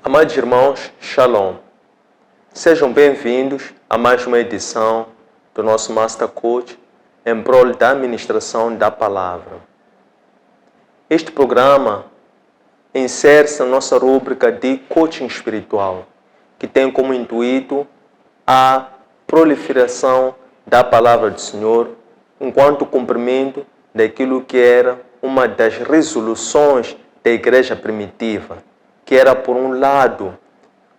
Amados irmãos, Shalom. Sejam bem-vindos a mais uma edição do nosso Master Coach em prol da administração da palavra. Este programa insere-se na nossa rúbrica de coaching espiritual, que tem como intuito a proliferação da palavra do Senhor enquanto cumprimento daquilo que era uma das resoluções da igreja primitiva, que era, por um lado,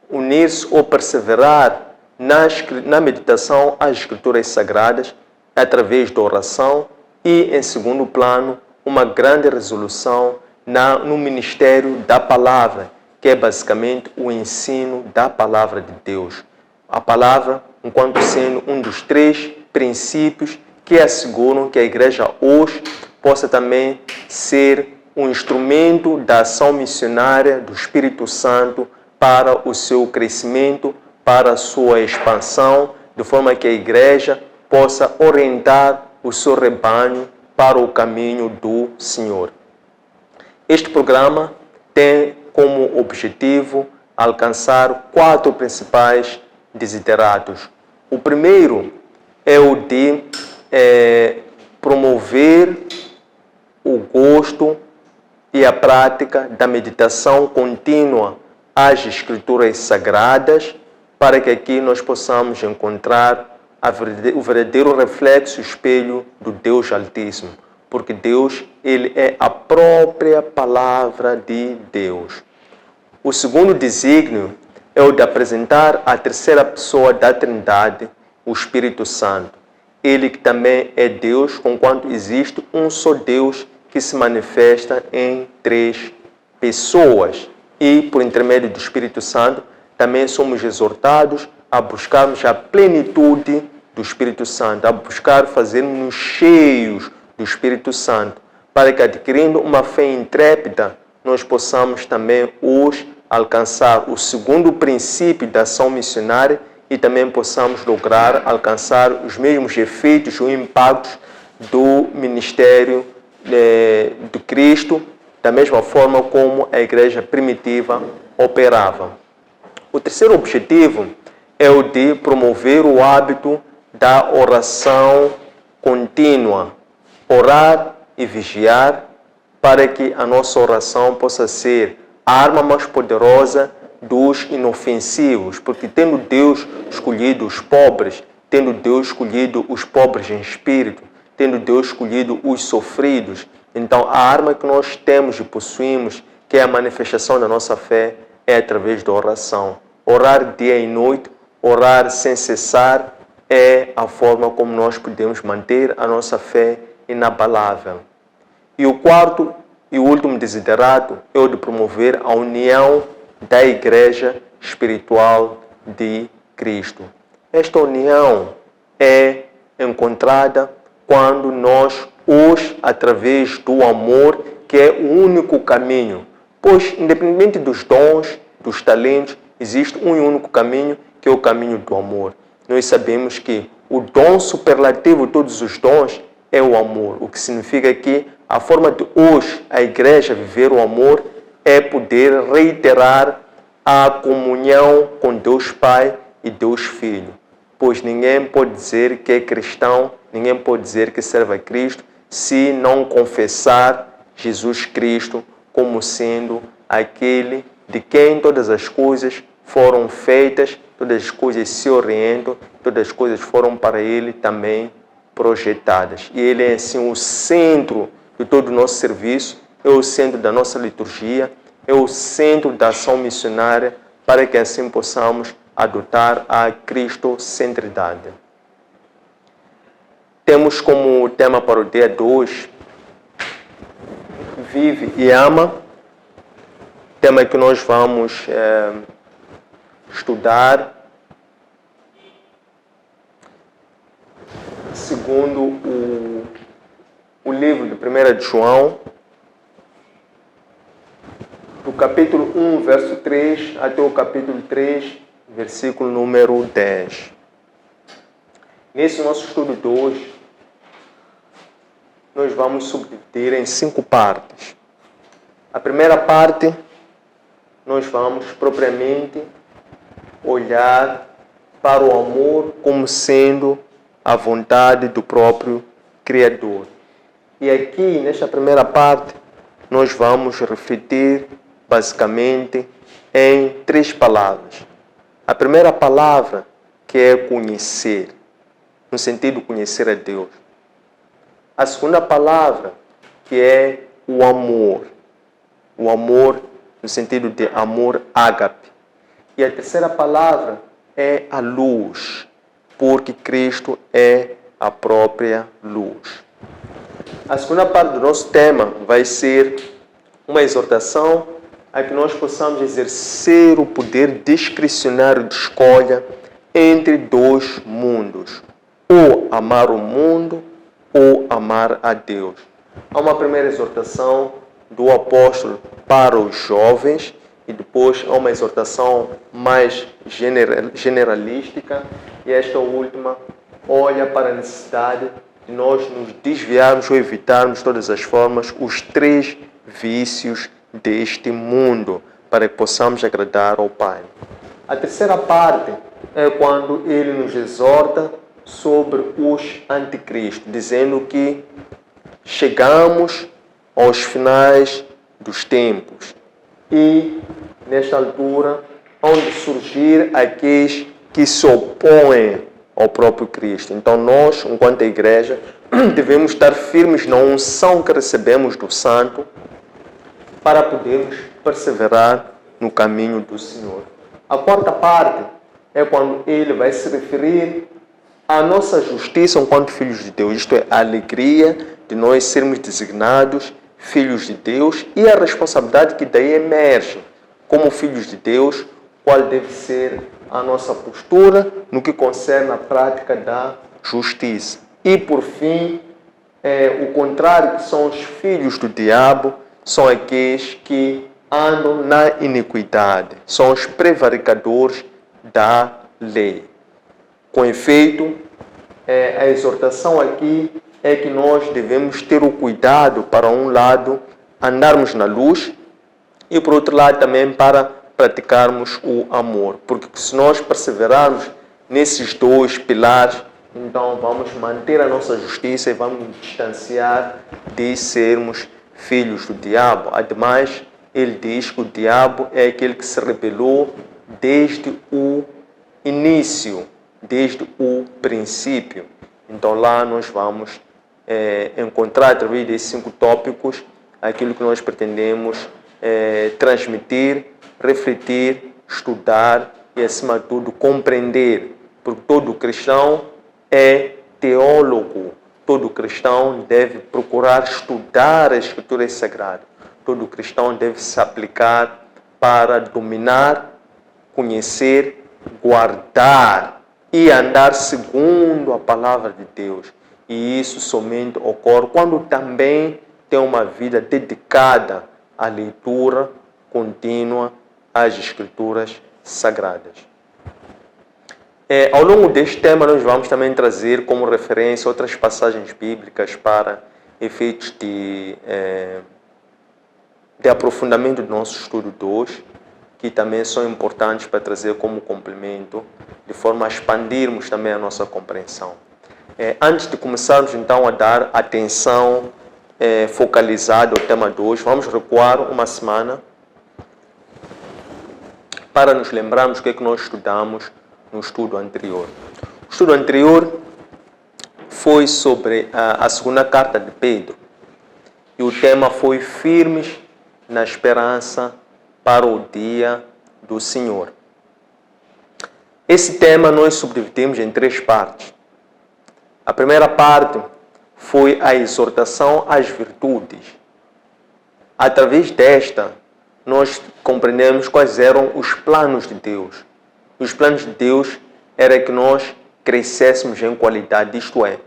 unir-se ou perseverar na meditação às Escrituras Sagradas através da oração e, em segundo plano, uma grande resolução no ministério da palavra, que é basicamente o ensino da palavra de Deus. A palavra, enquanto sendo um dos 3 princípios que asseguram que a igreja hoje possa também ser um instrumento da ação missionária do Espírito Santo para o seu crescimento, para a sua expansão, de forma que a igreja possa orientar o seu rebanho para o caminho do Senhor. Este programa tem como objetivo alcançar 4 principais desiderados. O primeiro é o de promover o gosto e a prática da meditação contínua às Escrituras Sagradas, para que aqui nós possamos encontrar o verdadeiro reflexo, espelho do Deus Altíssimo, porque Deus, Ele é a própria palavra de Deus. O segundo desígnio é o de apresentar a terceira pessoa da Trindade, o Espírito Santo. Ele que também é Deus, conquanto existe um só Deus que se manifesta em 3 pessoas. E, por intermédio do Espírito Santo, também somos exortados a buscarmos a plenitude do Espírito Santo, a buscar fazermos-nos cheios do Espírito Santo, para que, adquirindo uma fé intrépida, nós possamos também hoje alcançar o segundo princípio da ação missionária e também possamos lograr alcançar os mesmos efeitos ou impactos do ministério do Cristo, da mesma forma como a igreja primitiva operava. O terceiro objetivo é o de promover o hábito da oração contínua, orar e vigiar, para que a nossa oração possa ser a arma mais poderosa dos inofensivos, porque tendo Deus escolhido os pobres, tendo Deus escolhido os pobres em espírito, tendo Deus escolhido os sofridos, então a arma que nós temos e possuímos, que é a manifestação da nossa fé, é através da oração. Orar dia e noite, orar sem cessar, é a forma como nós podemos manter a nossa fé inabalável. E o quarto e último desiderato é o de promover a união da igreja espiritual de Cristo. Esta união é encontrada quando nós, hoje, através do amor, que é o único caminho, pois, independente dos dons, dos talentos, existe um único caminho, que é o caminho do amor. Nós sabemos que o dom superlativo de todos os dons é o amor, o que significa que a forma de hoje a igreja viver o amor é poder reiterar a comunhão com Deus Pai e Deus Filho, pois ninguém pode dizer que é cristão, ninguém pode dizer que serve a Cristo, se não confessar Jesus Cristo como sendo aquele de quem todas as coisas foram feitas, todas as coisas se orientam, todas as coisas foram para Ele também projetadas. E Ele é assim o centro de todo o nosso serviço, é o centro da nossa liturgia, é o centro da ação missionária, para que assim possamos adotar a cristocentridade. Temos como tema para o dia 2, vive e ama, tema que nós vamos estudar segundo o livro de 1 de João, capítulo 1, verso 3, até o capítulo 3, versículo número 10. Nesse nosso estudo de hoje, nós vamos subdividir em 5 partes. A primeira parte, nós vamos propriamente olhar para o amor como sendo a vontade do próprio Criador. E aqui, nesta primeira parte, nós vamos refletir basicamente em 3 palavras. A primeira palavra, que é conhecer, no sentido de conhecer a Deus. A segunda palavra, que é o amor. O amor no sentido de amor ágape. E a terceira palavra é a luz, porque Cristo é a própria luz. A segunda parte do nosso tema vai ser uma exortação a que nós possamos exercer o poder discricionário de escolha entre 2 mundos. Ou amar o mundo, ou amar a Deus. Há uma primeira exortação do apóstolo para os jovens e depois há uma exortação mais generalística e esta última olha para a necessidade de nós nos desviarmos ou evitarmos de todas as formas os 3 vícios deste mundo para que possamos agradar ao Pai. A terceira parte é quando ele nos exorta sobre os anticristos, dizendo que chegamos aos finais dos tempos e, nesta altura, onde surgir aqueles que se opõem ao próprio Cristo. Então nós, enquanto igreja, devemos estar firmes na unção que recebemos do Santo para podermos perseverar no caminho do Senhor. A quarta parte é quando ele vai se referir à nossa justiça enquanto filhos de Deus, isto é, a alegria de nós sermos designados filhos de Deus e a responsabilidade que daí emerge como filhos de Deus, qual deve ser a nossa postura no que concerne a prática da justiça. E, por fim, o contrário, que são os filhos do diabo, são aqueles que andam na iniquidade, são os prevaricadores da lei. Com efeito, a exortação aqui é que nós devemos ter o cuidado, para um lado, andarmos na luz e, por outro lado, também para praticarmos o amor. Porque se nós perseverarmos nesses 2 pilares, então vamos manter a nossa justiça e vamos nos distanciar de sermos filhos do diabo. Ademais, ele diz que o diabo é aquele que se rebelou desde o início, desde o princípio. Então lá nós vamos encontrar, através desses 5 tópicos, aquilo que nós pretendemos transmitir, refletir, estudar e, acima de tudo, compreender. Porque todo cristão é teólogo. Todo cristão deve procurar estudar as Escrituras Sagradas. Todo cristão deve se aplicar para dominar, conhecer, guardar e andar segundo a palavra de Deus. E isso somente ocorre quando também tem uma vida dedicada à leitura contínua às Escrituras Sagradas. Ao longo deste tema, nós vamos também trazer como referência outras passagens bíblicas para efeitos de aprofundamento do nosso estudo de hoje, que também são importantes para trazer como complemento, de forma a expandirmos também a nossa compreensão. Antes de começarmos então a dar atenção focalizada ao tema de hoje, vamos recuar uma semana para nos lembrarmos o que é que nós estudamos no estudo anterior. O estudo anterior foi sobre a segunda carta de Pedro e o tema foi firmes na esperança para o dia do Senhor. Esse tema nós subdividimos em 3 partes. A primeira parte foi a exortação às virtudes. Através desta, nós compreendemos quais eram os planos de Deus. Os planos de Deus era que nós crescêssemos em qualidade, isto é,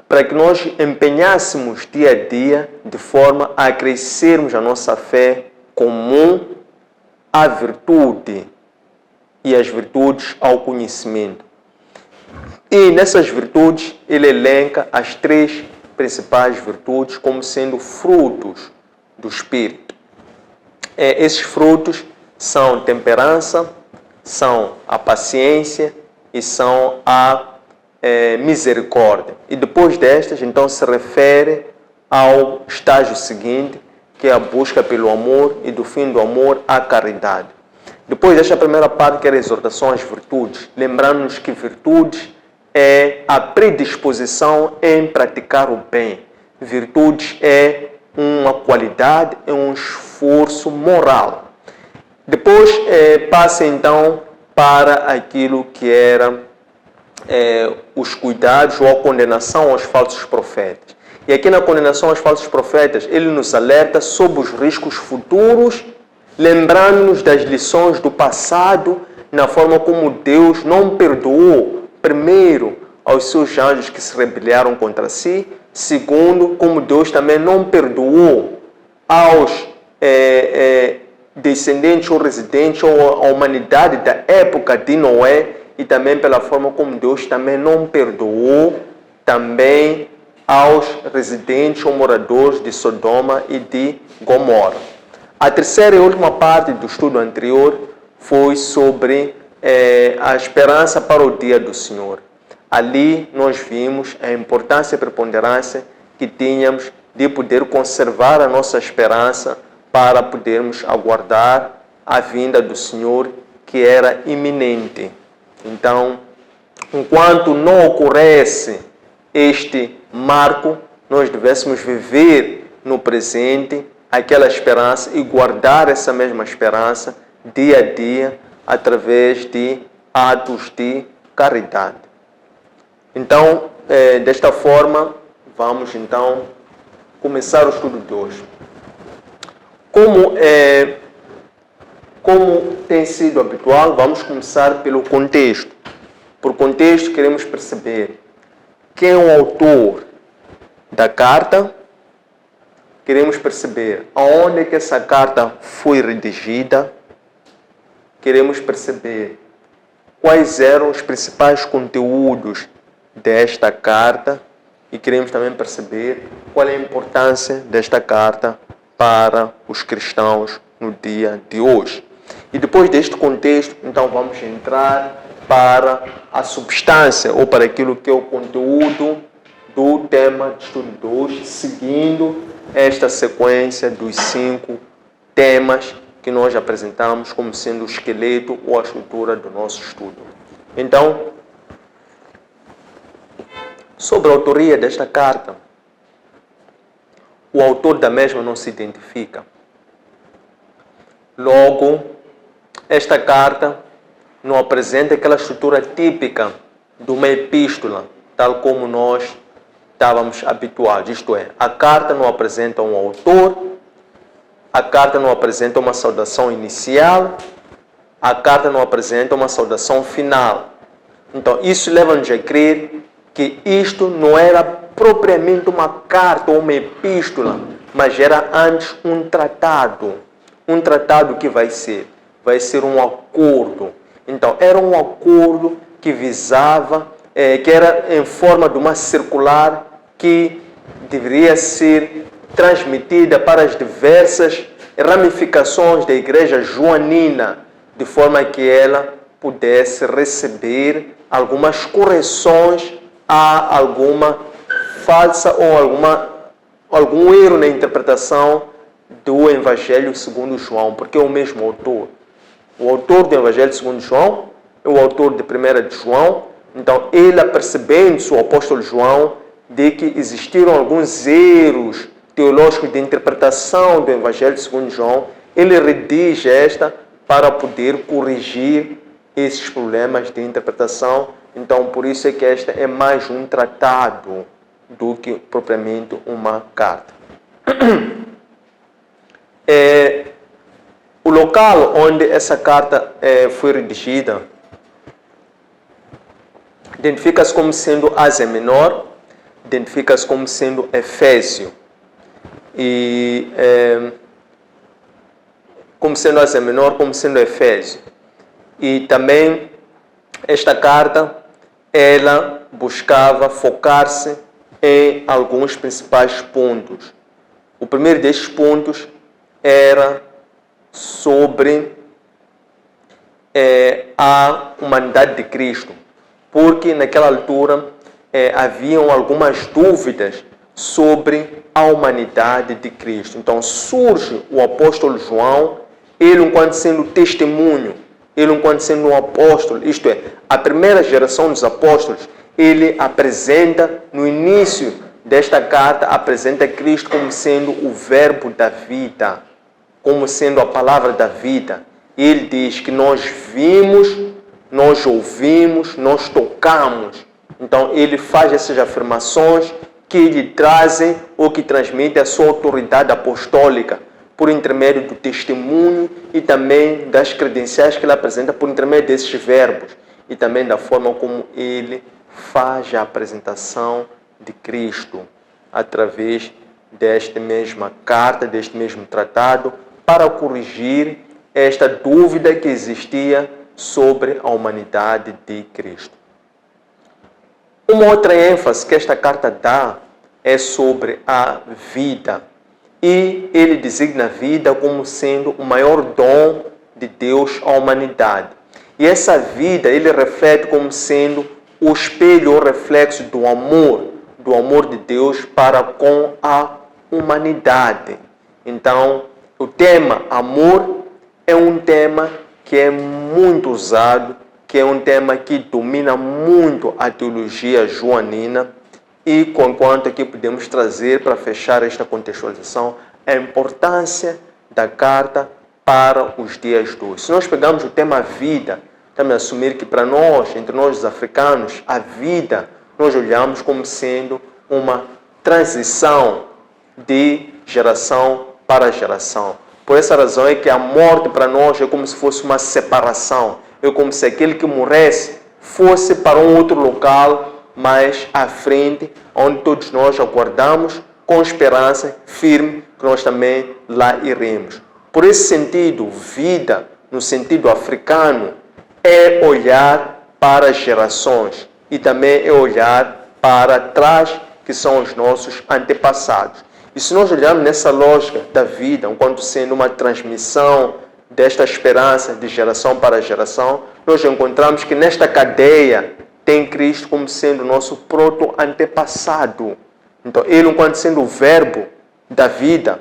para que nós empenhássemos dia a dia de forma a crescermos a nossa fé comum à virtude e as virtudes ao conhecimento. E nessas virtudes ele elenca as 3 principais virtudes como sendo frutos do Espírito. Esses frutos são temperança, são a paciência e são a misericórdia. E depois destas, então, se refere ao estágio seguinte, que é a busca pelo amor, e do fim do amor à caridade. Depois desta primeira parte, que é a exortação às virtudes, lembrando-nos que virtudes é a predisposição em praticar o bem. Virtudes é uma qualidade, é um esforço moral. Depois passa então para aquilo que era os cuidados ou a condenação aos falsos profetas. E aqui na condenação aos falsos profetas, ele nos alerta sobre os riscos futuros, lembrando-nos das lições do passado, na forma como Deus não perdoou, primeiro, aos seus anjos que se rebelaram contra si, segundo, como Deus também não perdoou aos descendentes ou residentes ou a humanidade da época de Noé, e também pela forma como Deus também não perdoou também aos residentes ou moradores de Sodoma e de Gomorra. A terceira e última parte do estudo anterior foi sobre a esperança para o dia do Senhor. Ali nós vimos a importância e preponderância que tínhamos de poder conservar a nossa esperança para podermos aguardar a vinda do Senhor, que era iminente. Então, enquanto não ocorresse este marco, nós devêssemos viver no presente aquela esperança e guardar essa mesma esperança dia a dia através de atos de caridade. Então, desta forma, vamos então começar o estudo de hoje. Como tem sido habitual, vamos começar pelo contexto. Por contexto, queremos perceber quem é o autor da carta, queremos perceber aonde é que essa carta foi redigida, queremos perceber quais eram os principais conteúdos desta carta e queremos também perceber qual é a importância desta carta para os cristãos no dia de hoje. E depois deste contexto, então vamos entrar para a substância ou para aquilo que é o conteúdo do tema de estudo de hoje, seguindo esta sequência dos 5 temas que nós apresentamos como sendo o esqueleto ou a estrutura do nosso estudo. Então, sobre a autoria desta carta, o autor da mesma não se identifica. Logo, esta carta não apresenta aquela estrutura típica de uma epístola, tal como nós estávamos habituados. Isto é, a carta não apresenta um autor, a carta não apresenta uma saudação inicial, a carta não apresenta uma saudação final. Então, isso leva-nos a crer que isto não era propriamente uma carta ou uma epístola, mas era antes um tratado. Um tratado que vai ser um acordo. Então, era um acordo que visava, que era em forma de uma circular que deveria ser transmitida para as diversas ramificações da igreja joanina, de forma que ela pudesse receber algumas correções a alguma falsa ou algum erro na interpretação do Evangelho segundo João, porque é o mesmo autor. O autor do Evangelho segundo João é o autor de 1 de João. Então, ele, apercebendo-se, o apóstolo João, de que existiram alguns erros teológicos de interpretação do Evangelho segundo João, ele redige esta para poder corrigir esses problemas de interpretação. Então, por isso é que esta é mais um tratado do que propriamente uma carta. O local onde essa carta foi redigida identifica-se como sendo Ásia Menor, identifica-se como sendo Efésio. E como sendo Ásia Menor, como sendo Efésio. E também esta carta, ela buscava focar-se em alguns principais pontos. O primeiro destes pontos era sobre a humanidade de Cristo, porque naquela altura haviam algumas dúvidas sobre a humanidade de Cristo. Então surge o apóstolo João, ele enquanto sendo testemunho, ele enquanto sendo um apóstolo, isto é, a primeira geração dos apóstolos, ele apresenta, no início desta carta, apresenta Cristo como sendo o verbo da vida, como sendo a palavra da vida. Ele diz que nós vimos, nós ouvimos, nós tocamos. Então ele faz essas afirmações que lhe trazem ou que transmitem a sua autoridade apostólica por intermédio do testemunho e também das credenciais que ele apresenta por intermédio desses verbos e também da forma como ele faz a apresentação de Cristo através desta mesma carta, deste mesmo tratado, para corrigir esta dúvida que existia sobre a humanidade de Cristo. Uma outra ênfase que esta carta dá é sobre a vida. E ele designa a vida como sendo o maior dom de Deus à humanidade. E essa vida ele reflete como sendo o espelho ou reflexo do amor de Deus para com a humanidade. Então, o tema amor é um tema que é muito usado, que é um tema que domina muito a teologia joanina, e conquanto aqui podemos trazer para fechar esta contextualização a importância da carta para os dias de hoje. Se nós pegarmos o tema vida, estamos a assumir que para nós, entre nós os africanos, a vida nós olhamos como sendo uma transição de geração para geração. Por essa razão é que a morte para nós é como se fosse uma separação. É como se aquele que morresse fosse para um outro local mais à frente, onde todos nós aguardamos com esperança firme que nós também lá iremos. Por esse sentido, vida, no sentido africano, é olhar para as gerações e também é olhar para trás, que são os nossos antepassados. E se nós olharmos nessa lógica da vida, enquanto sendo uma transmissão desta esperança de geração para geração, nós encontramos que nesta cadeia tem Cristo como sendo o nosso proto-antepassado. Então, ele, enquanto sendo o verbo da vida,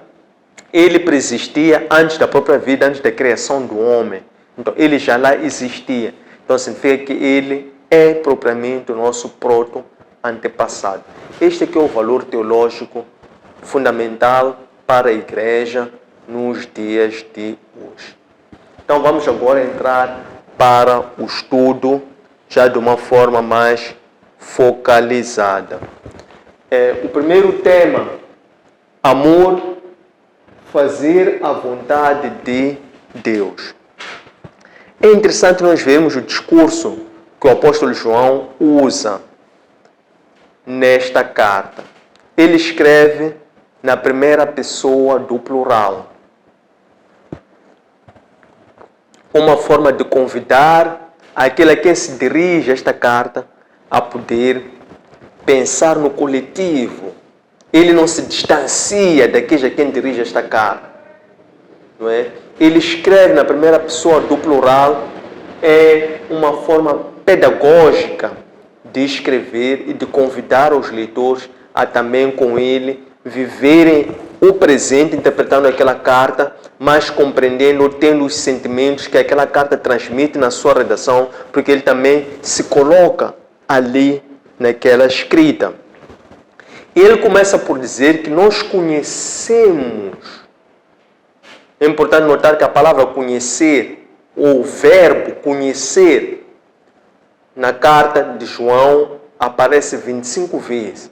ele preexistia antes da própria vida, antes da criação do homem. Então, ele já lá existia. Então, significa que ele é propriamente o nosso proto-antepassado. Este aqui é o valor teológico fundamental para a igreja nos dias de hoje. Então, vamos agora entrar para o estudo já de uma forma mais focalizada. O primeiro tema, amor, fazer a vontade de Deus. É interessante nós vermos o discurso que o apóstolo João usa nesta carta. Ele escreve na primeira pessoa do plural, uma forma de convidar aquele a quem se dirige esta carta a poder pensar no coletivo. Ele não se distancia daqueles a quem dirige esta carta. Não é? Ele escreve na primeira pessoa do plural, é uma forma pedagógica de escrever e de convidar os leitores a também com ele viverem o presente, interpretando aquela carta, mas compreendendo, tendo os sentimentos que aquela carta transmite na sua redação, porque ele também se coloca ali naquela escrita. E ele começa por dizer que nós conhecemos. É importante notar que a palavra conhecer, ou o verbo conhecer, na carta de João aparece 25 vezes.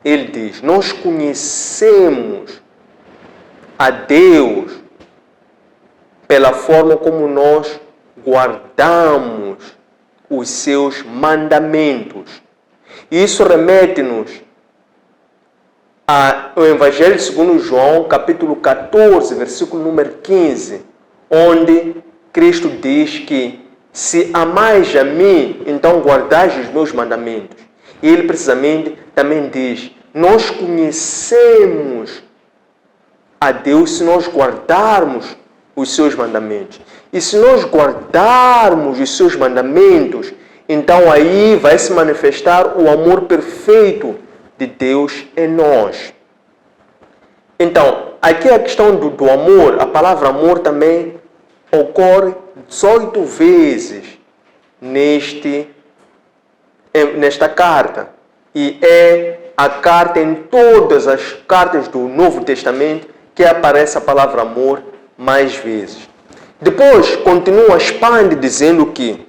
Ele diz, nós conhecemos a Deus pela forma como nós guardamos os seus mandamentos. E isso remete-nos ao Evangelho segundo João, capítulo 14, versículo número 15, onde Cristo diz que se amais a mim, então guardais os meus mandamentos. E ele precisamente também diz, nós conhecemos a Deus se nós guardarmos os seus mandamentos. E se nós guardarmos os seus mandamentos, então aí vai se manifestar o amor perfeito de Deus em nós. Então, aqui a questão do amor, a palavra amor também ocorre 18 vezes nesta carta. E é a carta em todas as cartas do Novo Testamento que aparece a palavra amor mais vezes. Depois, continua, expande dizendo que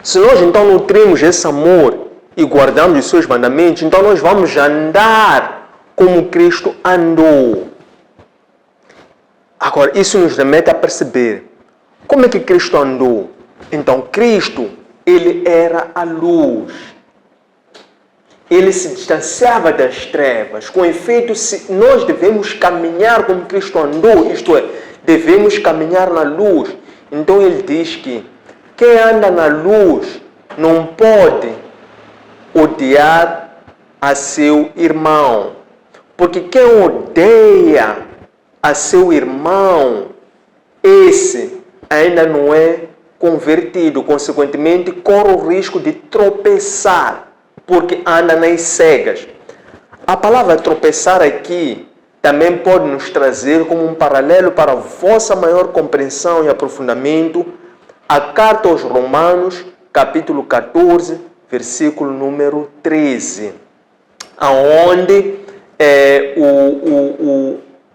se nós então nutrimos esse amor e guardamos os seus mandamentos, então nós vamos andar como Cristo andou. Agora, isso nos remete a perceber como é que Cristo andou. Então, Cristo, ele era a luz. Ele se distanciava das trevas. Com efeito, se nós devemos caminhar como Cristo andou, isto é, devemos caminhar na luz. Então, ele diz que quem anda na luz não pode odiar a seu irmão. Porque quem odeia a seu irmão, esse ainda não é convertido. Consequentemente, corre o risco de tropeçar, porque anda nas cegas. A palavra tropeçar aqui também pode nos trazer como um paralelo para a vossa maior compreensão e aprofundamento a carta aos Romanos, capítulo 14, versículo número 13, aonde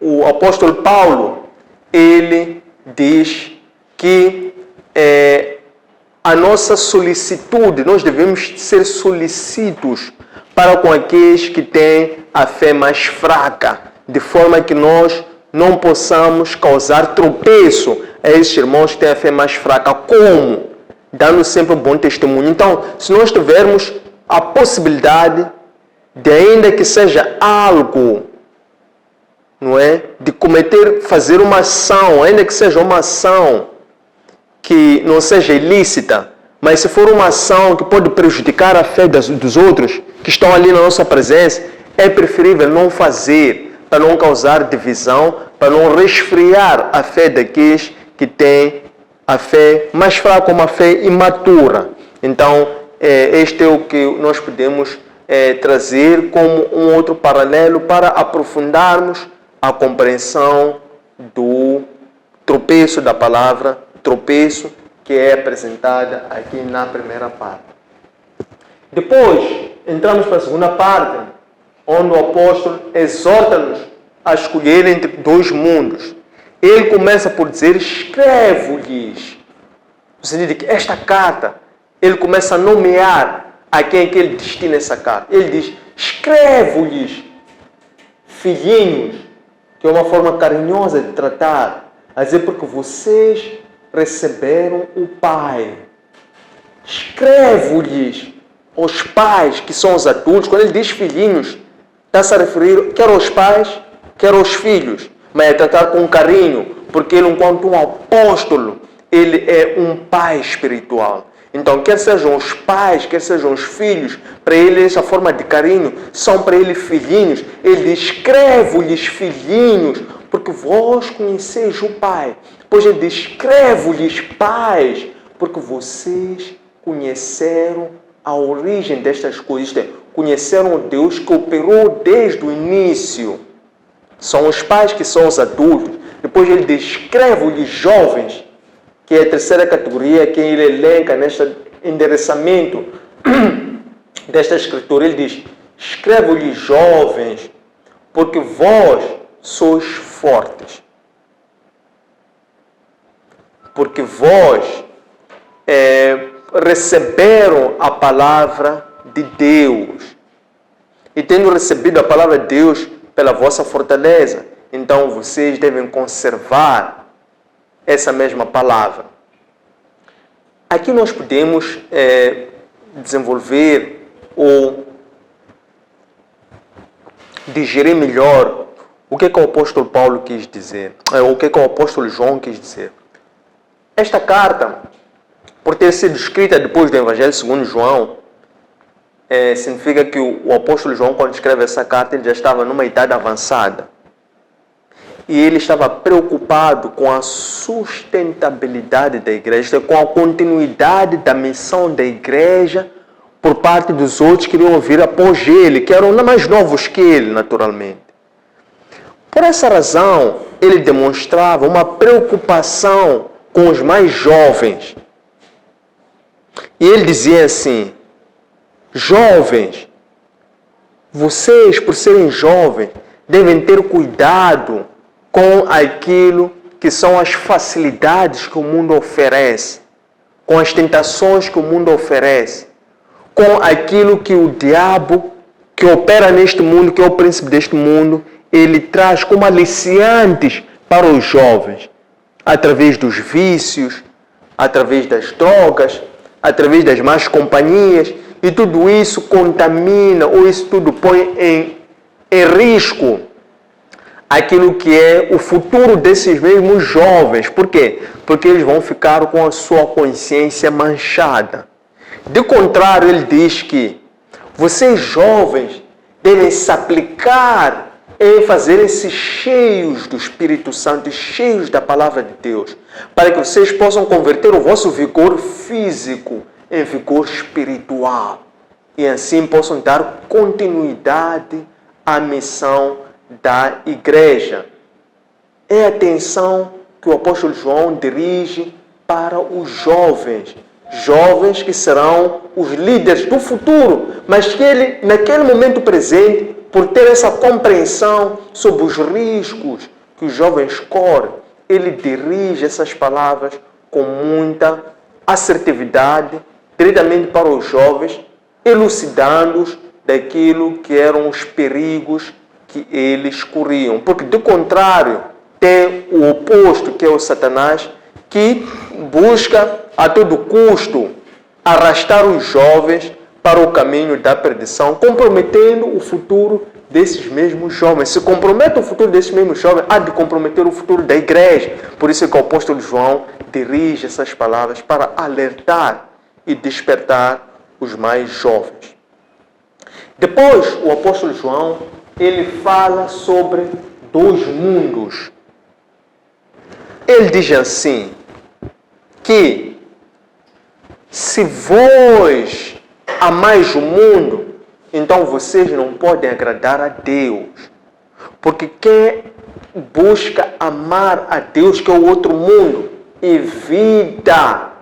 o apóstolo Paulo, ele diz que a nossa solicitude, nós devemos ser solícitos para com aqueles que têm a fé mais fraca, de forma que nós não possamos causar tropeço a esses irmãos que têm a fé mais fraca. Como? Dando sempre um bom testemunho. Então, se nós tivermos a possibilidade de, ainda que seja algo, não é? De fazer uma ação, ainda que seja uma ação que não seja ilícita, mas se for uma ação que pode prejudicar a fé dos outros que estão ali na nossa presença, é preferível não fazer, para não causar divisão, para não resfriar a fé daqueles que têm a fé mais fraca, uma fé imatura. Então, este é o que nós podemos trazer como um outro paralelo para aprofundarmos a compreensão do tropeço da palavra, tropeço que é apresentada aqui na primeira parte. Depois, entramos para a segunda parte, onde o apóstolo exorta-nos a escolher entre dois mundos. Ele começa por dizer, escrevo-lhes. No sentido de que esta carta, ele começa a nomear a quem é que ele destina essa carta. Ele diz, escrevo-lhes, filhinhos, que é uma forma carinhosa de tratar, a dizer, porque vocês receberam o Pai. Escrevo-lhes aos pais, que são os adultos. Quando ele diz filhinhos, está-se a referir quer aos pais, quer aos filhos, mas é tratar com carinho, porque ele, enquanto um apóstolo, ele é um pai espiritual. Então, quer sejam os pais, quer sejam os filhos, para ele essa forma de carinho, são para ele filhinhos. Ele diz, escrevo-lhes filhinhos, porque vós conheceis o Pai. Depois ele diz, escrevo-lhes pais, porque vocês conheceram a origem destas coisas, isto é, conheceram o Deus que operou desde o início. São os pais que são os adultos. Depois ele diz, escrevo-lhes jovens, que é a terceira categoria que ele elenca neste endereçamento desta escritura. Ele diz, escrevo-lhes jovens, porque vós sois fortes. Porque vós receberam a palavra de Deus. E tendo recebido a palavra de Deus pela vossa fortaleza, então vocês devem conservar essa mesma palavra. Aqui nós podemos desenvolver ou digerir melhor O que é que o apóstolo Paulo quis dizer? O que é que o apóstolo João quis dizer? Esta carta, por ter sido escrita depois do Evangelho segundo João, significa que o apóstolo João, quando escreve essa carta, ele já estava numa idade avançada. E ele estava preocupado com a sustentabilidade da igreja, com a continuidade da missão da igreja por parte dos outros que iriam vir após ele, que eram mais novos que ele, naturalmente. Por essa razão, ele demonstrava uma preocupação com os mais jovens. E ele dizia assim: jovens, vocês, por serem jovens, devem ter cuidado com aquilo que são as facilidades que o mundo oferece, com as tentações que o mundo oferece, com aquilo que o diabo, que opera neste mundo, que é o príncipe deste mundo, ele traz como aliciantes para os jovens, através dos vícios, através das drogas, através das más companhias, e tudo isso contamina, ou isso tudo põe em risco aquilo que é o futuro desses mesmos jovens. Por quê? Porque eles vão ficar com a sua consciência manchada. De contrário, ele diz que vocês jovens devem se aplicar em fazer-se cheios do Espírito Santo, cheios da Palavra de Deus, para que vocês possam converter o vosso vigor físico em vigor espiritual e assim possam dar continuidade à missão da igreja. É a atenção que o apóstolo João dirige para os jovens, jovens que serão os líderes do futuro, mas que ele, naquele momento presente, por ter essa compreensão sobre os riscos que os jovens correm, ele dirige essas palavras com muita assertividade, diretamente para os jovens, elucidando-os daquilo que eram os perigos que eles corriam. Porque, do contrário, tem o oposto, que é o Satanás, que busca a todo custo arrastar os jovens para o caminho da perdição, comprometendo o futuro desses mesmos jovens. Se compromete o futuro desses mesmos jovens, há de comprometer o futuro da igreja. Por isso é que o apóstolo João dirige essas palavras para alertar e despertar os mais jovens. Depois, o apóstolo João, ele fala sobre dois mundos. Ele diz assim, que se vós amais o mundo, então vocês não podem agradar a Deus. Porque quem busca amar a Deus, que é o outro mundo, evita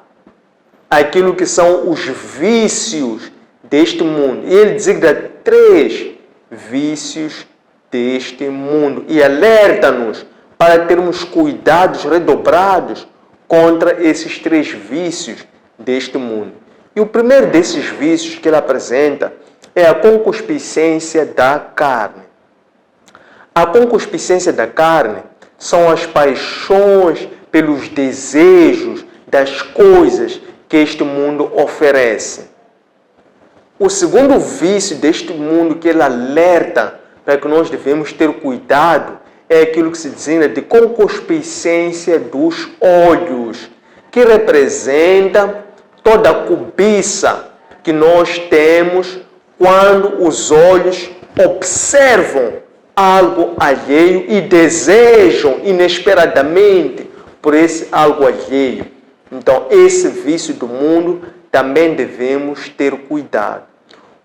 aquilo que são os vícios deste mundo. E ele designa 3 vícios deste mundo e alerta-nos para termos cuidados redobrados contra esses 3 vícios deste mundo. E o primeiro desses vícios que ele apresenta é a concupiscência da carne. A concupiscência da carne são as paixões pelos desejos das coisas que este mundo oferece. O segundo vício deste mundo que ele alerta para que nós devemos ter cuidado é aquilo que se designa de concupiscência dos olhos, que representa toda a cobiça que nós temos quando os olhos observam algo alheio e desejam inesperadamente por esse algo alheio. Então, esse vício do mundo também devemos ter cuidado.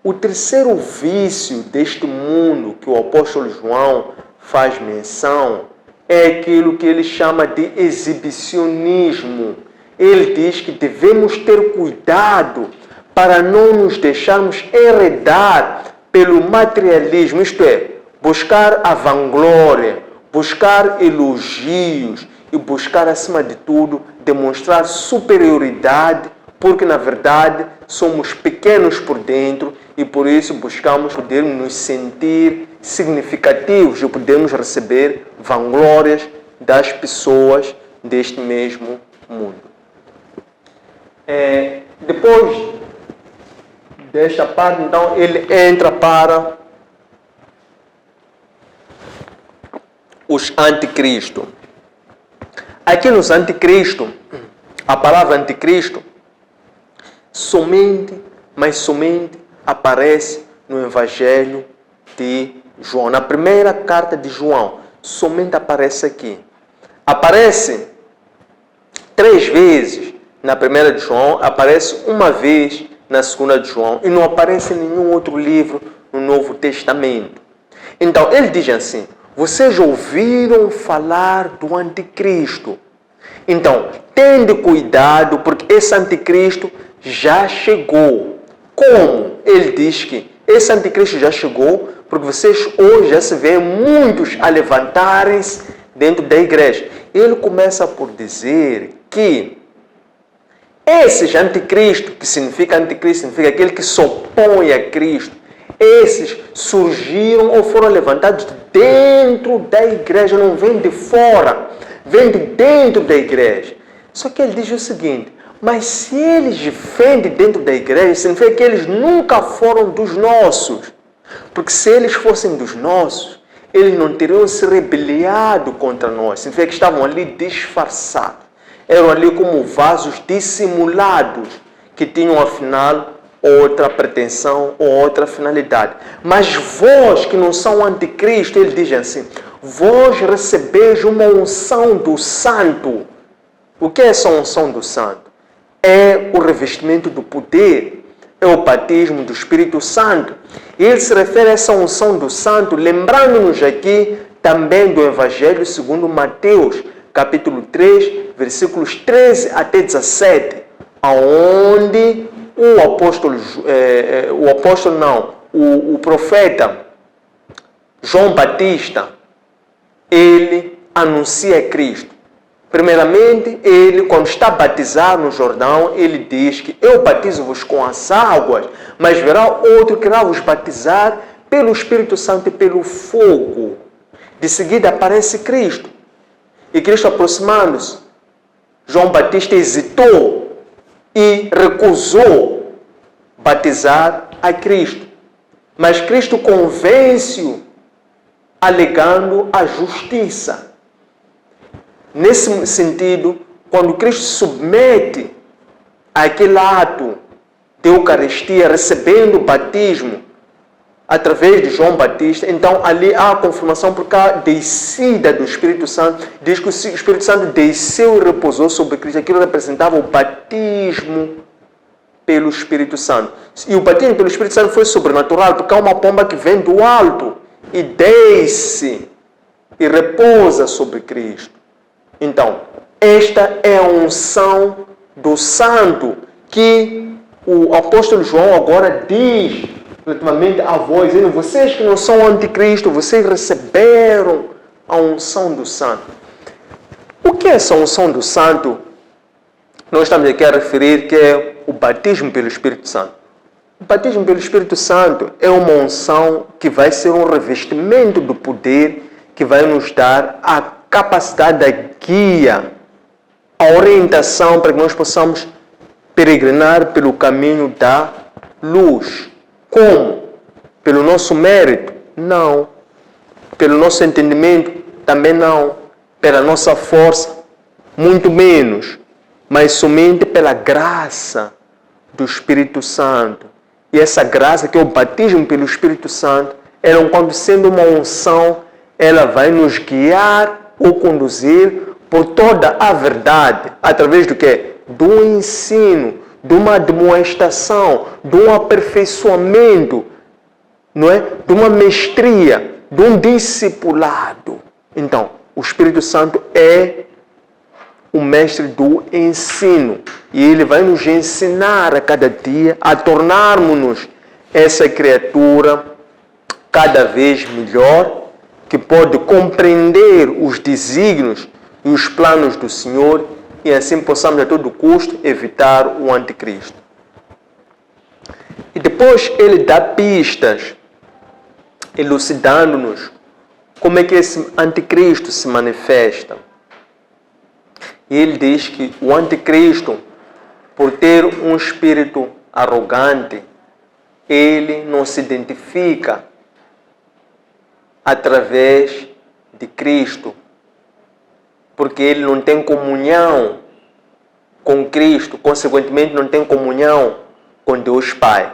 O terceiro vício deste mundo que o apóstolo João faz menção é aquilo que ele chama de exibicionismo. Ele diz que devemos ter cuidado para não nos deixarmos enredar pelo materialismo, isto é, buscar a vanglória, buscar elogios e buscar, acima de tudo, demonstrar superioridade, porque, na verdade, somos pequenos por dentro e, por isso, buscamos poder nos sentir significativos e podemos receber vanglórias das pessoas deste mesmo mundo. Depois desta parte, então, ele entra para os anticristo. Aqui nos anticristo, a palavra anticristo somente, mas somente aparece no Evangelho de João. Na primeira carta de João, somente aparece aqui. Aparece 3 vezes na primeira de João, aparece uma vez na segunda de João e não aparece em nenhum outro livro no Novo Testamento. Então, ele diz assim: vocês ouviram falar do anticristo. Então, tende cuidado, porque esse anticristo já chegou. Como? Ele diz que esse anticristo já chegou, porque vocês hoje já se vê muitos a levantarem-se dentro da igreja. Ele começa por dizer que esses anticristo, que significa anticristo, significa aquele que se opõe a Cristo, esses surgiram ou foram levantados dentro da igreja, não vêm de fora, vêm de dentro da igreja. Só que ele diz o seguinte: mas se eles vêm de dentro da igreja, significa que eles nunca foram dos nossos. Porque se eles fossem dos nossos, eles não teriam se rebeliado contra nós. Significa que estavam ali disfarçados. Eram ali como vasos dissimulados, que tinham afinal outra pretensão ou outra finalidade. Mas vós que não são anticristo, ele diz assim: vós recebeis uma unção do santo. O que é essa unção do santo? É o revestimento do poder, é o batismo do Espírito Santo. E ele se refere a essa unção do santo, lembrando-nos aqui também do Evangelho segundo Mateus, capítulo 3, versículos 13 até 17, aonde o profeta João Batista, ele anuncia Cristo. Primeiramente, ele, quando está batizado no Jordão, ele diz que eu batizo-vos com as águas, mas virá outro que irá vos batizar pelo Espírito Santo e pelo fogo. De seguida aparece Cristo. E Cristo, aproximando-se, João Batista hesitou e recusou batizar a Cristo. Mas Cristo convence-o, alegando a justiça. Nesse sentido, quando Cristo submete àquele ato de Eucaristia, recebendo o batismo através de João Batista, então ali há a confirmação porque a descida do Espírito Santo, diz que o Espírito Santo desceu e repousou sobre Cristo. Aquilo representava o batismo pelo Espírito Santo. E o batismo pelo Espírito Santo foi sobrenatural, porque há uma pomba que vem do alto e desce e repousa sobre Cristo. Então, esta é a unção do santo que o apóstolo João agora diz relativamente a vós, dizendo: vocês que não são anticristo, vocês receberam a unção do santo. O que é essa unção do santo? Nós estamos aqui a referir que é o batismo pelo Espírito Santo. O batismo pelo Espírito Santo é uma unção que vai ser um revestimento do poder que vai nos dar a capacidade da guia, a orientação para que nós possamos peregrinar pelo caminho da luz. Como? Pelo nosso mérito? Não. Pelo nosso entendimento? Também não. Pela nossa força? Muito menos. Mas somente pela graça do Espírito Santo. E essa graça, que é o batismo pelo Espírito Santo, ela, enquanto sendo uma unção, ela vai nos guiar ou conduzir por toda a verdade, através do quê? Do ensino, de uma admoestação, de um aperfeiçoamento, não é? De uma mestria, de um discipulado. Então, o Espírito Santo é o mestre do ensino e ele vai nos ensinar a cada dia a tornarmos-nos essa criatura cada vez melhor, que pode compreender os desígnios e os planos do Senhor e assim possamos a todo custo evitar o anticristo. E depois ele dá pistas, elucidando-nos como é que esse anticristo se manifesta. E ele diz que o anticristo, por ter um espírito arrogante, ele não se identifica através de Cristo, porque ele não tem comunhão com Cristo, consequentemente não tem comunhão com Deus Pai.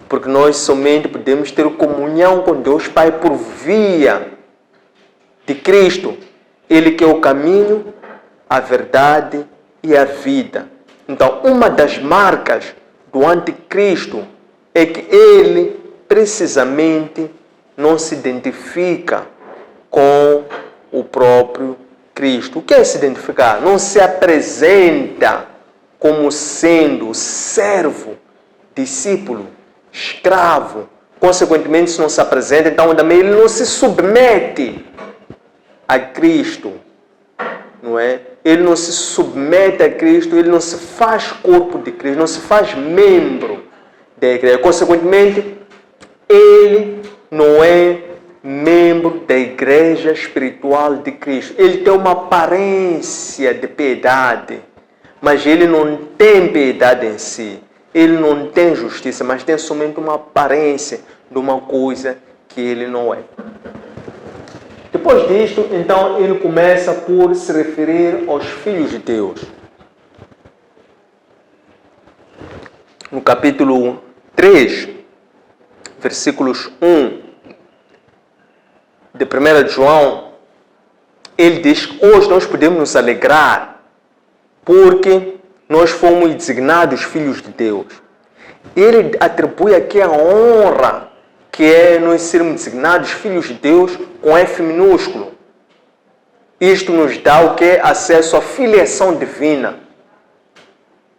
Porque nós somente podemos ter comunhão com Deus Pai por via de Cristo. Ele que é o caminho, a verdade e a vida. Então, uma das marcas do anticristo é que ele precisamente não se identifica com o próprio Cristo. O que é se identificar? Não se apresenta como sendo servo, discípulo, escravo. Consequentemente, se não se apresenta, então também ele não se submete a Cristo, não é? Ele não se submete a Cristo, ele não se faz corpo de Cristo, não se faz membro da igreja. Consequentemente, ele não é membro da igreja espiritual de Cristo. Ele tem uma aparência de piedade, mas ele não tem piedade em si. Ele não tem justiça, mas tem somente uma aparência de uma coisa que ele não é. Depois disto, então, ele começa por se referir aos filhos de Deus. No capítulo 3, versículos 1 de 1 João, ele diz que hoje nós podemos nos alegrar porque nós fomos designados filhos de Deus. Ele atribui aqui a honra que é nós sermos designados filhos de Deus com F minúsculo. Isto nos dá o que? Acesso à filiação divina.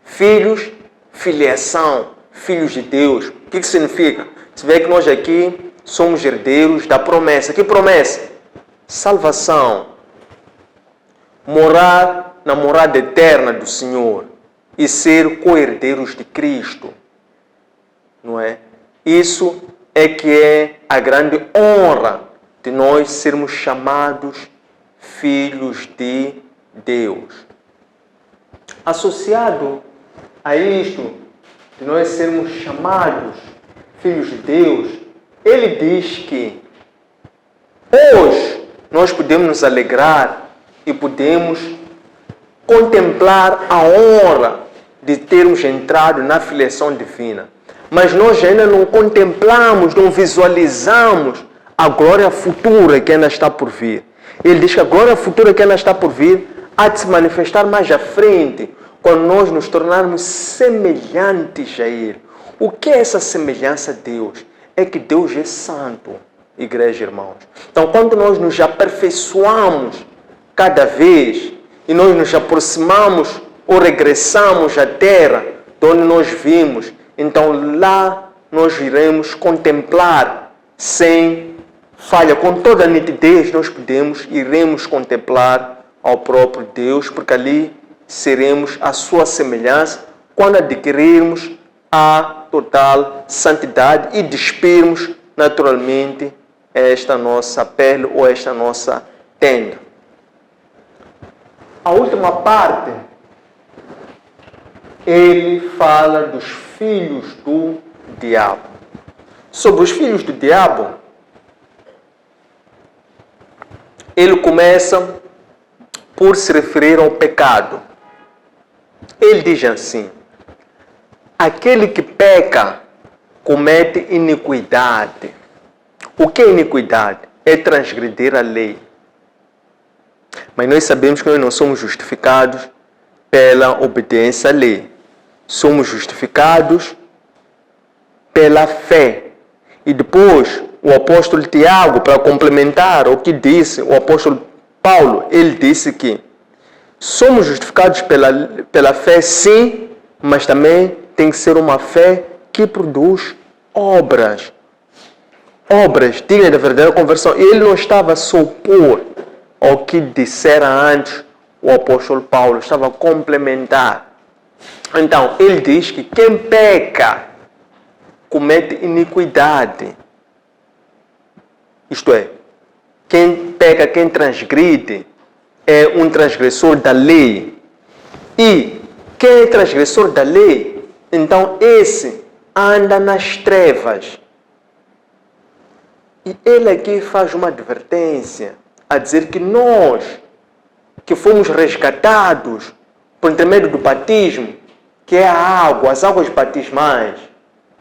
Filhos, filiação, filhos de Deus. O que significa? Você vê que nós aqui somos herdeiros da promessa. Que promessa? Salvação. Morar na morada eterna do Senhor e ser co-herdeiros de Cristo. Não é? Isso é que é a grande honra de nós sermos chamados filhos de Deus. Associado a isto, de nós sermos chamados filhos de Deus, ele diz que hoje nós podemos nos alegrar e podemos contemplar a honra de termos entrado na filiação divina. Mas nós ainda não contemplamos, não visualizamos a glória futura que ainda está por vir. Ele diz que a glória futura que ainda está por vir há de se manifestar mais à frente, quando nós nos tornarmos semelhantes a Ele. O que é essa semelhança a Deus? É que Deus é santo, igreja, irmãos. Então, quando nós nos aperfeiçoamos cada vez e nós nos aproximamos ou regressamos à terra de onde nós vimos, então lá nós iremos contemplar sem falha, com toda a nitidez nós iremos contemplar ao próprio Deus, porque ali seremos a sua semelhança quando adquirirmos a total santidade e despirmos naturalmente esta nossa pele ou esta nossa tenda. A última parte, ele fala dos filhos do diabo. Sobre os filhos do diabo, ele começa por se referir ao pecado. Ele diz assim: aquele que peca comete iniquidade. O que é iniquidade? É transgredir a lei. Mas nós sabemos que nós não somos justificados pela obediência à lei. Somos justificados pela fé. E depois, o apóstolo Tiago, para complementar o que disse o apóstolo Paulo, ele disse que somos justificados pela fé, sim, mas também tem que ser uma fé que produz obras. Obras dignas da verdadeira conversão. Ele não estava a se opor ao que dissera antes o apóstolo Paulo, estava a complementar. Então, ele diz que quem peca comete iniquidade. Isto é, quem peca, quem transgride, é um transgressor da lei. E quem é transgressor da lei, então esse anda nas trevas. E ele aqui faz uma advertência. a dizer que nós, que fomos resgatados por intermédio do batismo, que é a água, as águas batismais,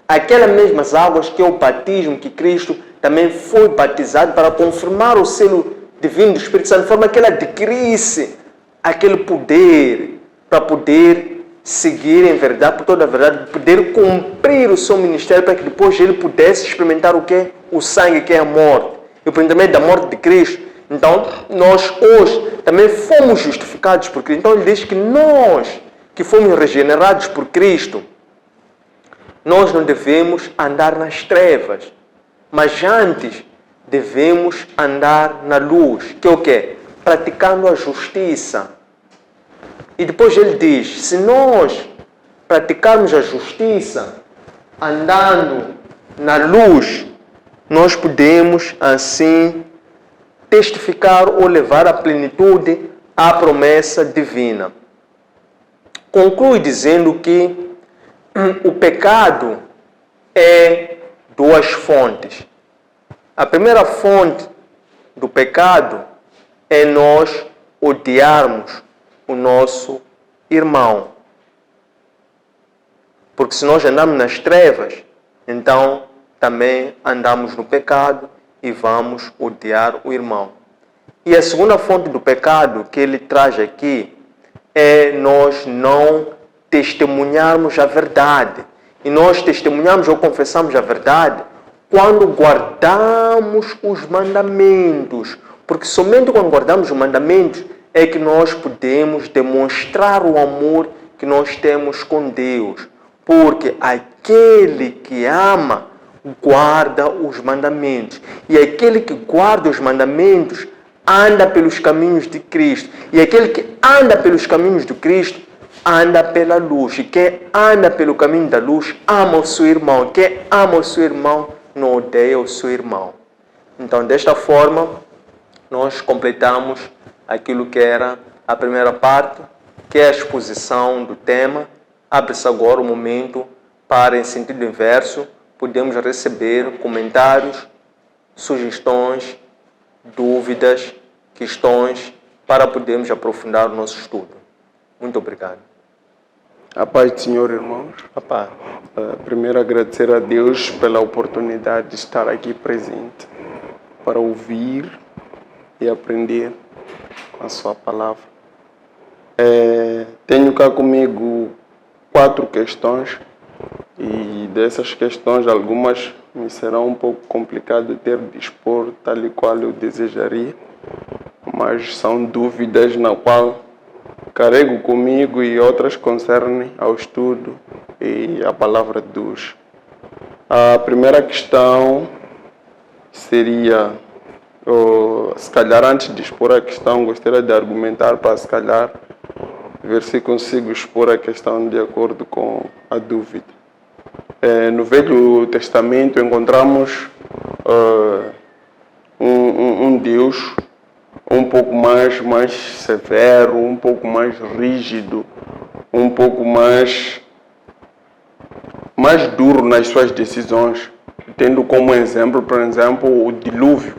aquelas mesmas águas que é o batismo que Cristo também foi batizado para confirmar o selo divino do Espírito Santo, de forma que ele adquirisse aquele poder para poder seguir em verdade, por toda a verdade, poder cumprir o seu ministério para que depois ele pudesse experimentar o que é o sangue, que é a morte. E por intermédio da morte de Cristo, então nós hoje também fomos justificados por Cristo. Então ele diz que nós, que fomos regenerados por Cristo, nós não devemos andar nas trevas, mas antes devemos andar na luz, que é o quê? Praticando a justiça. E depois ele diz, se nós praticarmos a justiça, andando na luz, nós podemos assim testificar ou levar à plenitude a promessa divina. Conclui dizendo que o pecado é duas fontes. A primeira fonte do pecado é nós odiarmos o nosso irmão. Porque se nós andamos nas trevas, então também andamos no pecado e vamos odiar o irmão. E a segunda fonte do pecado que ele traz aqui é nós não testemunharmos a verdade. E nós testemunhamos ou confessamos a verdade quando guardamos os mandamentos. Porque somente quando guardamos os mandamentos é que nós podemos demonstrar o amor que nós temos com Deus. Porque aquele que ama guarda os mandamentos. E aquele que guarda os mandamentos anda pelos caminhos de Cristo. E aquele que anda pelos caminhos de Cristo anda pela luz. E quem anda pelo caminho da luz ama o seu irmão. Quem ama o seu irmão não odeia o seu irmão. Então, desta forma, nós completamos aquilo que era a primeira parte, que é a exposição do tema. Abre-se agora o momento para, em sentido inverso, podemos receber comentários, sugestões, dúvidas, questões, para podermos aprofundar o nosso estudo. Muito obrigado. A paz do Senhor, irmãos. Papá. Primeiro, agradecer a Deus pela oportunidade de estar aqui presente para ouvir e aprender com a sua palavra. Tenho cá comigo 4 questões e dessas questões algumas me serão um pouco complicado ter de expor tal e qual eu desejaria, mas são dúvidas na qual carrego comigo e outras concernem ao estudo e a palavra de Deus. A primeira questão seria, se calhar antes de expor a questão, gostaria de argumentar para se calhar ver se consigo expor a questão de acordo com a dúvida. No Velho Testamento encontramos um Deus um pouco mais severo, um pouco mais rígido, um pouco mais duro nas suas decisões, tendo como exemplo, por exemplo, o dilúvio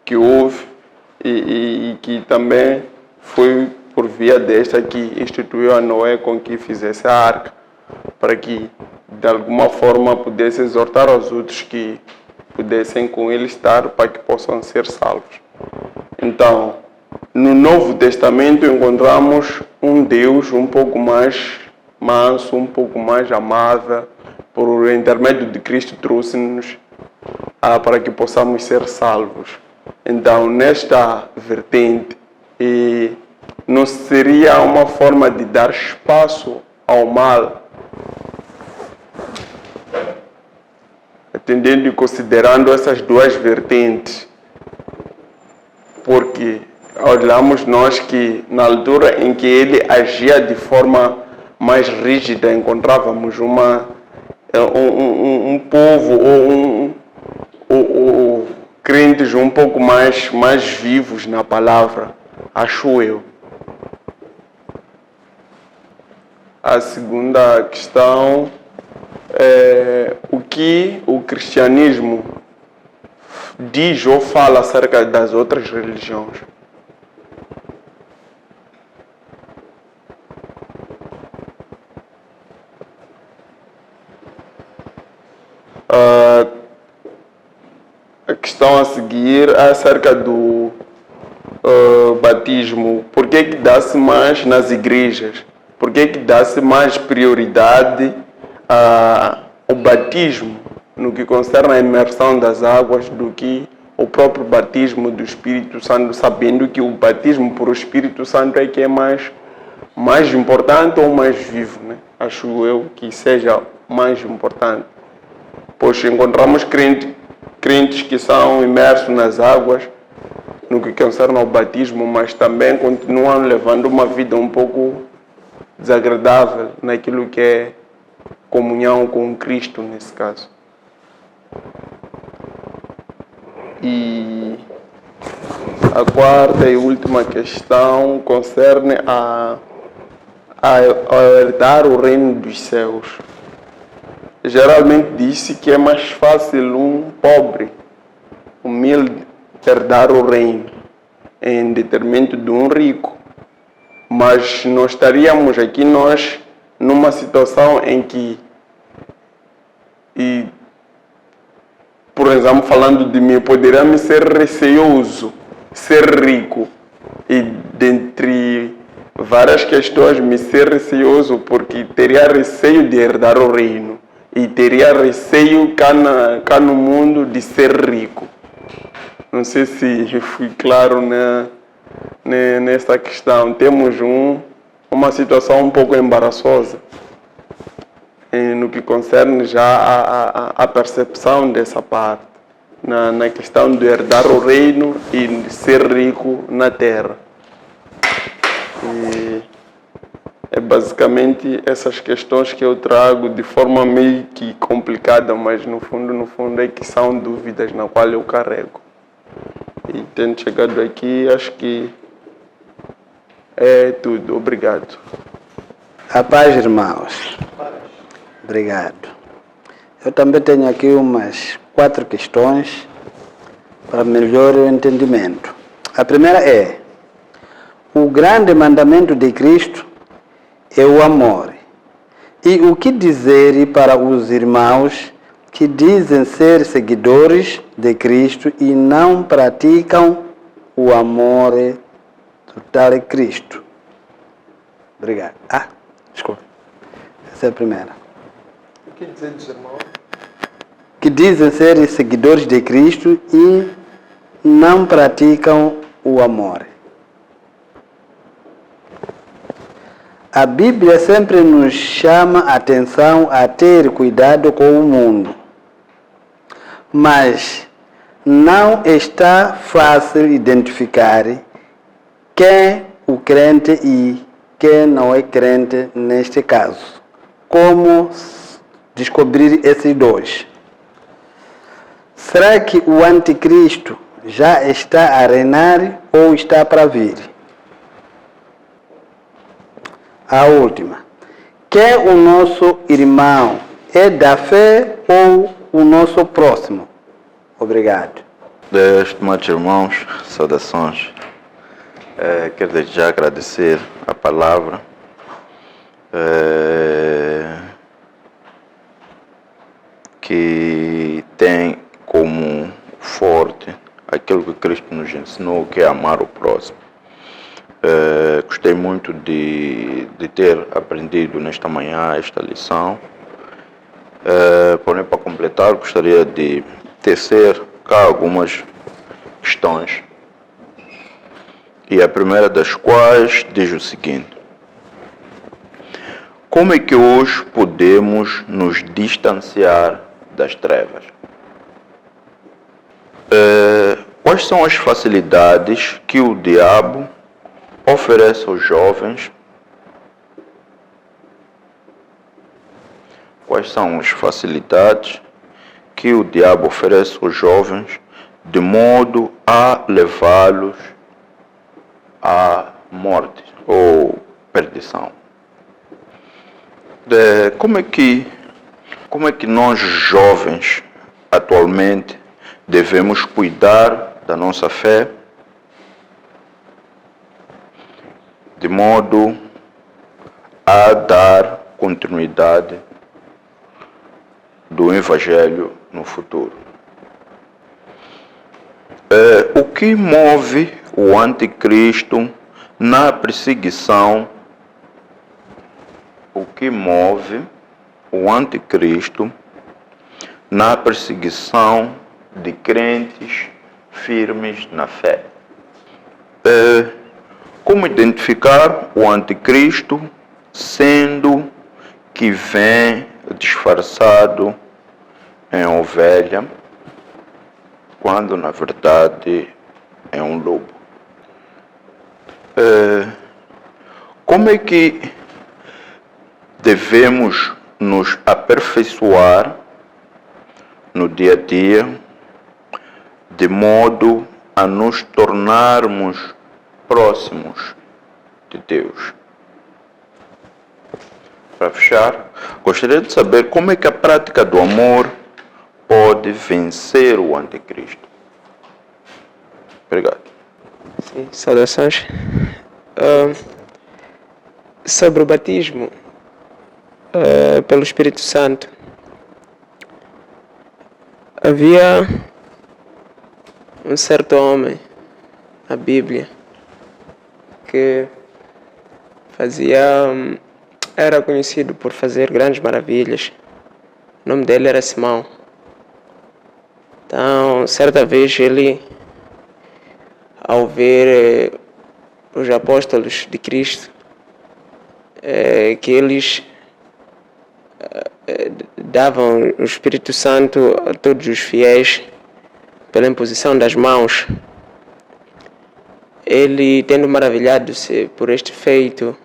que houve e que também foi por via desta que instituiu a Noé com que fizesse a arca, para que de alguma forma pudesse exortar aos outros que pudessem com ele estar para que possam ser salvos. Então, no Novo Testamento encontramos um Deus um pouco mais manso, um pouco mais amável, por intermédio de Cristo trouxe-nos para que possamos ser salvos. Então, nesta vertente, não seria uma forma de dar espaço ao mal, atendendo e considerando essas duas vertentes, porque olhamos nós que na altura em que ele agia de forma mais rígida, encontrávamos um povo ou crentes um pouco mais vivos na palavra, acho eu. A segunda questão é o que o cristianismo diz ou fala acerca das outras religiões. A questão a seguir é acerca do batismo. Por que dá-se mais nas igrejas? Por que dá-se mais prioridade ao batismo no que concerne a imersão das águas do que o próprio batismo do Espírito Santo, sabendo que o batismo por Espírito Santo é que é mais importante ou mais vivo, né? Acho eu que seja mais importante. Pois encontramos crentes que são imersos nas águas no que concerne ao batismo, mas também continuam levando uma vida um pouco desagradável naquilo que é comunhão com Cristo, nesse caso. E a quarta e última questão concerne a herdar o reino dos céus. Geralmente diz-se que é mais fácil um pobre, humilde, herdar o reino em detrimento de um rico. Mas nós estaríamos aqui numa situação em que, por exemplo, falando de mim, poderia me ser receoso ser rico e dentre várias questões me ser receoso porque teria receio de herdar o reino e teria receio cá no mundo de ser rico. Não sei se fui claro nessa questão. Temos uma situação um pouco embaraçosa no que concerne já a percepção dessa parte, na questão de herdar o reino e de ser rico na terra. E é basicamente essas questões que eu trago de forma meio que complicada, mas no fundo é que são dúvidas na qual eu carrego. E tendo chegado aqui, acho que é tudo. Obrigado. A paz, irmãos. Obrigado. Eu também tenho aqui umas 4 questões para melhor entendimento. A primeira é: o grande mandamento de Cristo é o amor. E o que dizer para os irmãos que dizem ser seguidores de Cristo e não praticam o amor do tal Cristo? Obrigado. Desculpa. Essa é a primeira. O que dizer dos irmãos? Que dizem ser seguidores de Cristo e não praticam o amor. A Bíblia sempre nos chama a atenção a ter cuidado com o mundo. Mas não está fácil identificar quem é o crente e quem não é crente neste caso. Como descobrir esses dois? Será que o anticristo já está a reinar ou está para vir? A última: quem o nosso irmão é da fé ou o nosso próximo? Obrigado. Estimados irmãos, saudações. Quero desde já agradecer a palavra. Que tem como forte aquilo que Cristo nos ensinou, que é amar o próximo. Gostei muito de ter aprendido nesta manhã esta lição. Porém, para completar, gostaria de tecer cá algumas questões. E a primeira das quais diz o seguinte: como é que hoje podemos nos distanciar das trevas? Quais são as facilidades que o diabo oferece aos jovens? Quais são as facilidades que o diabo oferece aos jovens de modo a levá-los à morte ou perdição? Como é que nós jovens atualmente devemos cuidar da nossa fé de modo a dar continuidade do Evangelho no futuro. O que move o anticristo na perseguição? O que move o anticristo na perseguição de crentes firmes na fé? Como identificar o anticristo sendo que vem disfarçado em ovelha, quando na verdade é um lobo? Como é que devemos nos aperfeiçoar no dia a dia, de modo a nos tornarmos próximos de Deus? Para fechar, gostaria de saber como é que a prática do amor pode vencer o anticristo. Obrigado. Sim, saudações. Sobre o batismo pelo Espírito Santo, havia um certo homem na Bíblia que era conhecido por fazer grandes maravilhas. O nome dele era Simão. Então, certa vez ele, ao ver os apóstolos de Cristo, que eles davam o Espírito Santo a todos os fiéis pela imposição das mãos, ele, tendo maravilhado-se por este feito,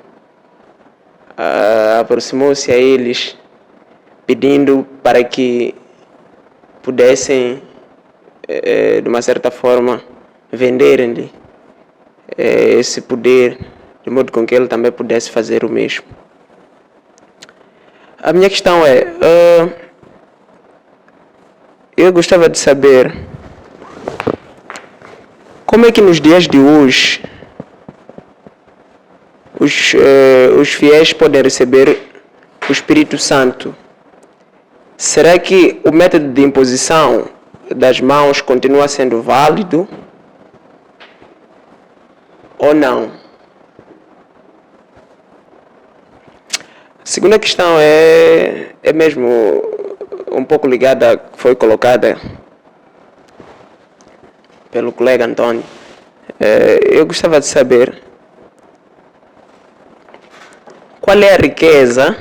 aproximou-se a eles, pedindo para que pudessem, de uma certa forma, venderem-lhe esse poder, de modo com que ele também pudesse fazer o mesmo. A minha questão é, eu gostava de saber como é que nos dias de hoje os fiéis podem receber o Espírito Santo. Será que o método de imposição das mãos continua sendo válido ou não? A segunda questão é mesmo um pouco ligada, que foi colocada pelo colega Antônio. Eu gostava de saber qual é a riqueza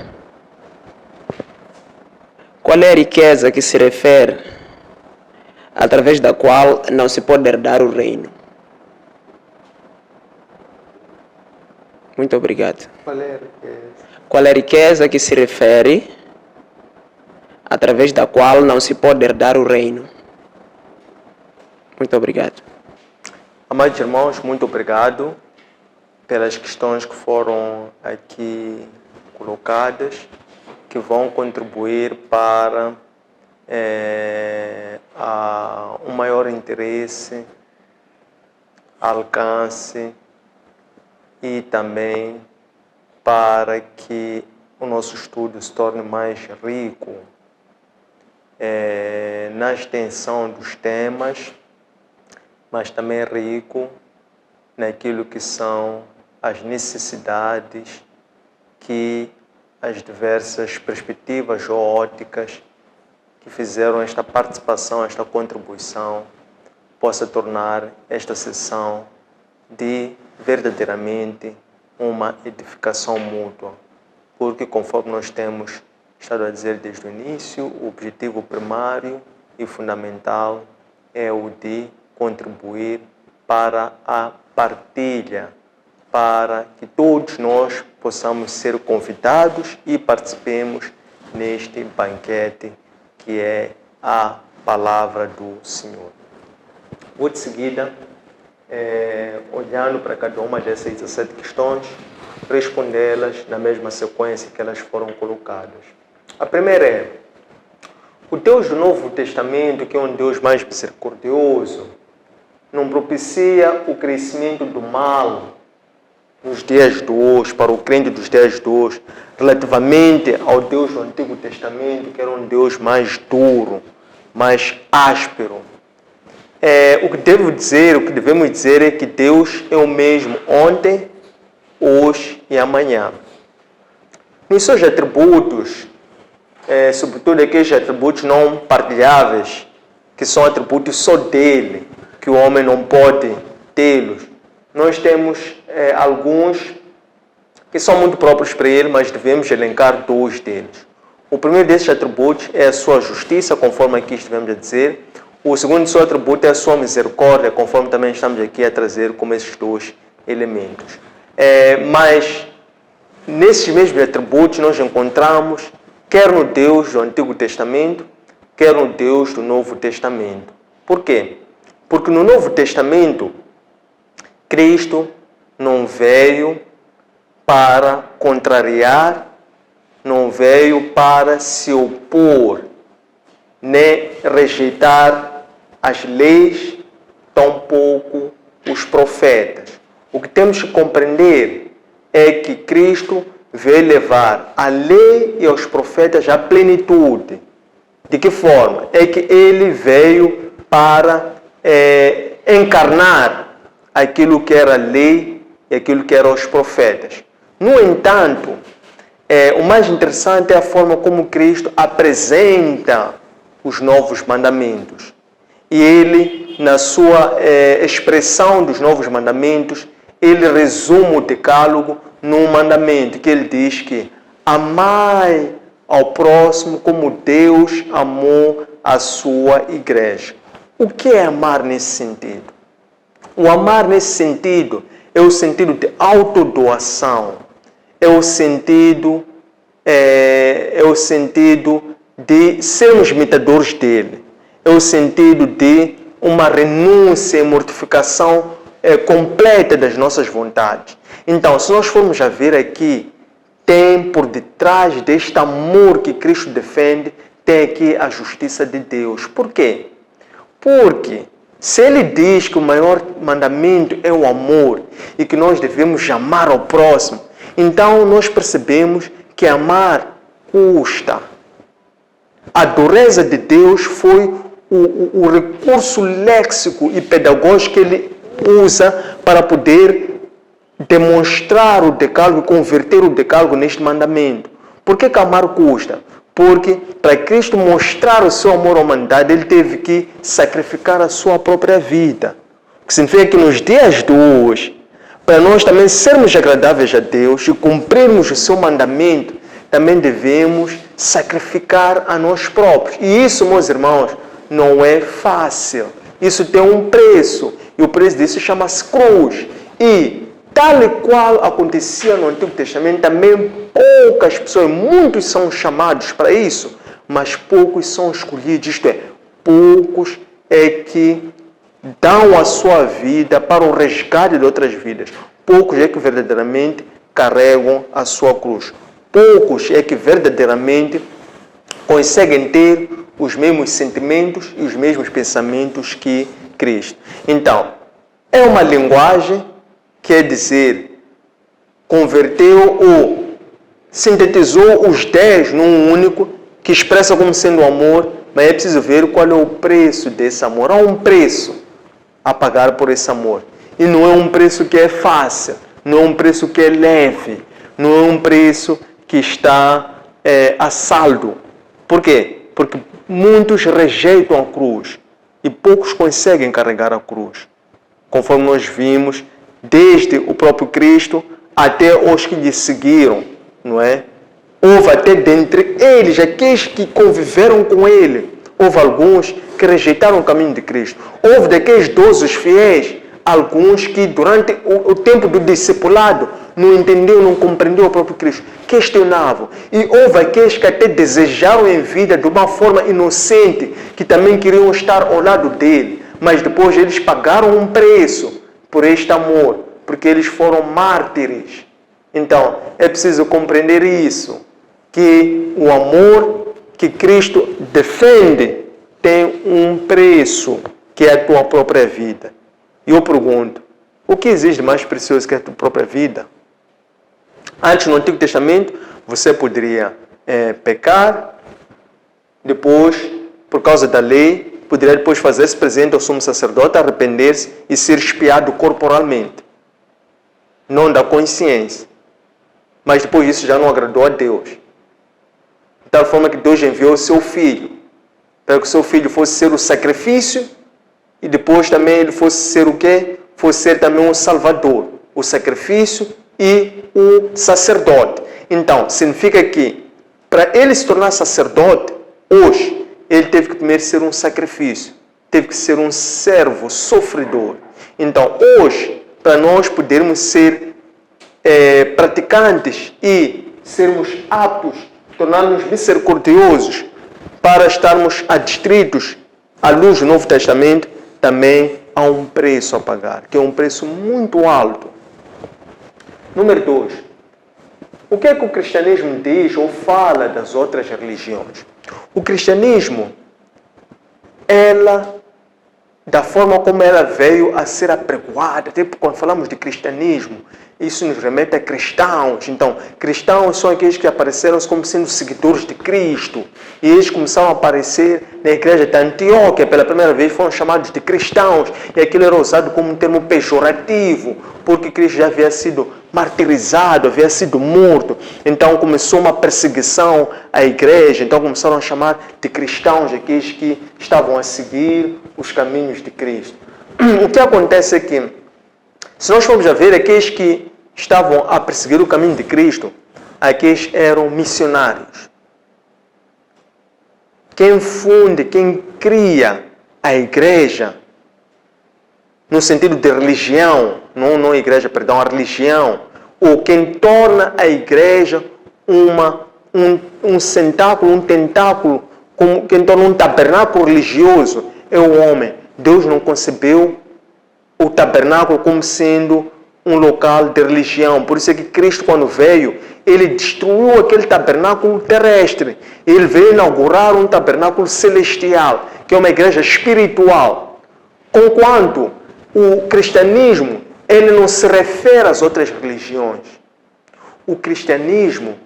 que se refere, através da qual não se pode herdar o reino. Muito obrigado. Qual é a riqueza que se refere, através da qual não se pode herdar o reino? Muito obrigado. Amados irmãos, muito obrigado pelas questões que foram aqui colocadas, que vão contribuir para um maior interesse, alcance e também para que o nosso estudo se torne mais rico na extensão dos temas, mas também rico naquilo que são as necessidades que as diversas perspectivas ou óticas que fizeram esta participação, esta contribuição, possa tornar esta sessão de verdadeiramente uma edificação mútua. Porque, conforme nós temos estado a dizer desde o início, o objetivo primário e fundamental é o de contribuir para a partilha, para que todos nós possamos ser convidados e participemos neste banquete que é a palavra do Senhor. Vou de seguida, olhando para cada uma dessas 17 questões, respondê-las na mesma sequência que elas foram colocadas. A primeira é: O Deus do Novo Testamento, que é um Deus mais misericordioso, não propicia o crescimento do mal nos dias de hoje, para o crente dos dias de hoje, relativamente ao Deus do Antigo Testamento, que era um Deus mais duro, mais áspero. O que devemos dizer é que Deus é o mesmo ontem, hoje e amanhã. Nos seus atributos, sobretudo aqueles atributos não partilháveis, que são atributos só dele, que o homem não pode tê-los, nós temos alguns que são muito próprios para ele, mas devemos elencar 2 deles. O primeiro desses atributos é a sua justiça, conforme aqui estivemos a dizer. O segundo seu atributo é a sua misericórdia, conforme também estamos aqui a trazer como esses 2 elementos. Mas nesses mesmos atributos nós encontramos, quer no Deus do Antigo Testamento, quer no Deus do Novo Testamento. Por quê? Porque no Novo Testamento, Cristo não veio para contrariar, não veio para se opor, nem rejeitar as leis, tampouco os profetas. O que temos que compreender é que Cristo veio levar a lei e os profetas à plenitude. De que forma? É que ele veio para encarnar aquilo que era a lei e aquilo que eram os profetas. No entanto, o mais interessante é a forma como Cristo apresenta os novos mandamentos. E ele, na sua expressão dos novos mandamentos, ele resume o decálogo num mandamento que ele diz que amai ao próximo como Deus amou a sua igreja. O que é amar nesse sentido? O amar nesse sentido é o sentido de autodoação, é o sentido de sermos imitadores dele, é o sentido de uma renúncia e mortificação completa das nossas vontades. Então, se nós formos a ver aqui, tem por detrás deste amor que Cristo defende, tem aqui a justiça de Deus. Por quê? Porque se ele diz que o maior mandamento é o amor e que nós devemos amar ao próximo, então nós percebemos que amar custa. A dureza de Deus foi o recurso léxico e pedagógico que ele usa para poder demonstrar o decálogo, converter o decálogo neste mandamento. Por que amar custa? Porque para Cristo mostrar o seu amor à humanidade, ele teve que sacrificar a sua própria vida. O que significa que nos dias de hoje, para nós também sermos agradáveis a Deus e cumprirmos o seu mandamento, também devemos sacrificar a nós próprios. E isso, meus irmãos, não é fácil. Isso tem um preço. E o preço disso chama-se cruz. E tal e qual acontecia no Antigo Testamento, também poucas pessoas, muitos são chamados para isso, mas poucos são escolhidos, isto é, poucos é que dão a sua vida para o resgate de outras vidas. Poucos é que verdadeiramente carregam a sua cruz. Poucos é que verdadeiramente conseguem ter os mesmos sentimentos e os mesmos pensamentos que Cristo. Então, é uma linguagem, quer dizer, converteu ou sintetizou os 10 num único, que expressa como sendo amor, mas é preciso ver qual é o preço desse amor. Há um preço a pagar por esse amor. E não é um preço que é fácil, não é um preço que é leve, não é um preço que está a saldo. Por quê? Porque muitos rejeitam a cruz e poucos conseguem carregar a cruz. Conforme nós vimos, desde o próprio Cristo até os que lhe seguiram, não é? Houve até dentre eles, aqueles que conviveram com ele, houve alguns que rejeitaram o caminho de Cristo. Houve daqueles 12 fiéis, alguns que durante o tempo do discipulado não entendiam, não compreendiam o próprio Cristo, questionavam. E houve aqueles que até desejaram em vida de uma forma inocente, que também queriam estar ao lado dele, mas depois eles pagaram um preço por este amor, porque eles foram mártires. Então, é preciso compreender isso, que o amor que Cristo defende tem um preço, que é a tua própria vida. E eu pergunto, o que existe mais precioso que a tua própria vida? Antes, no Antigo Testamento, você poderia pecar, depois, por causa da lei, poderia depois fazer-se presente ao sumo sacerdote, arrepender-se e ser expiado corporalmente, não da consciência. Mas depois disso já não agradou a Deus. De tal forma que Deus enviou o seu Filho, para que o seu Filho fosse ser o sacrifício e depois também ele fosse ser o quê? Fosse ser também um Salvador, o sacrifício e o sacerdote. Então, significa que para ele se tornar sacerdote, hoje, ele teve que primeiro ser um sacrifício, teve que ser um servo sofredor. Então, hoje, para nós podermos ser praticantes e sermos aptos, tornar-nos misericordiosos, para estarmos adstritos à luz do Novo Testamento, também há um preço a pagar, que é um preço muito alto. Número 2. O que é que o cristianismo diz ou fala das outras religiões? O cristianismo, da forma como ela veio a ser apregoada, até quando falamos de cristianismo, isso nos remete a cristãos. Então, cristãos são aqueles que apareceram como sendo seguidores de Cristo. E eles começaram a aparecer na igreja de Antioquia, pela primeira vez foram chamados de cristãos. E aquilo era usado como um termo pejorativo, porque Cristo já havia sido martirizado, havia sido morto. Então começou uma perseguição à igreja. Então começaram a chamar de cristãos aqueles que estavam a seguir os caminhos de Cristo. O que acontece é que, se nós formos a ver, aqueles que estavam a perseguir o caminho de Cristo, aqueles eram missionários. Quem funde, quem cria a igreja, no sentido de religião, não a igreja, perdão, a religião, ou quem torna a igreja um tentáculo, quem torna um tabernáculo religioso, é o homem. Deus não concebeu o tabernáculo como sendo um local de religião. Por isso é que Cristo, quando veio, ele destruiu aquele tabernáculo terrestre. Ele veio inaugurar um tabernáculo celestial, que é uma igreja espiritual. Conquanto o cristianismo, ele não se refere às outras religiões. O cristianismo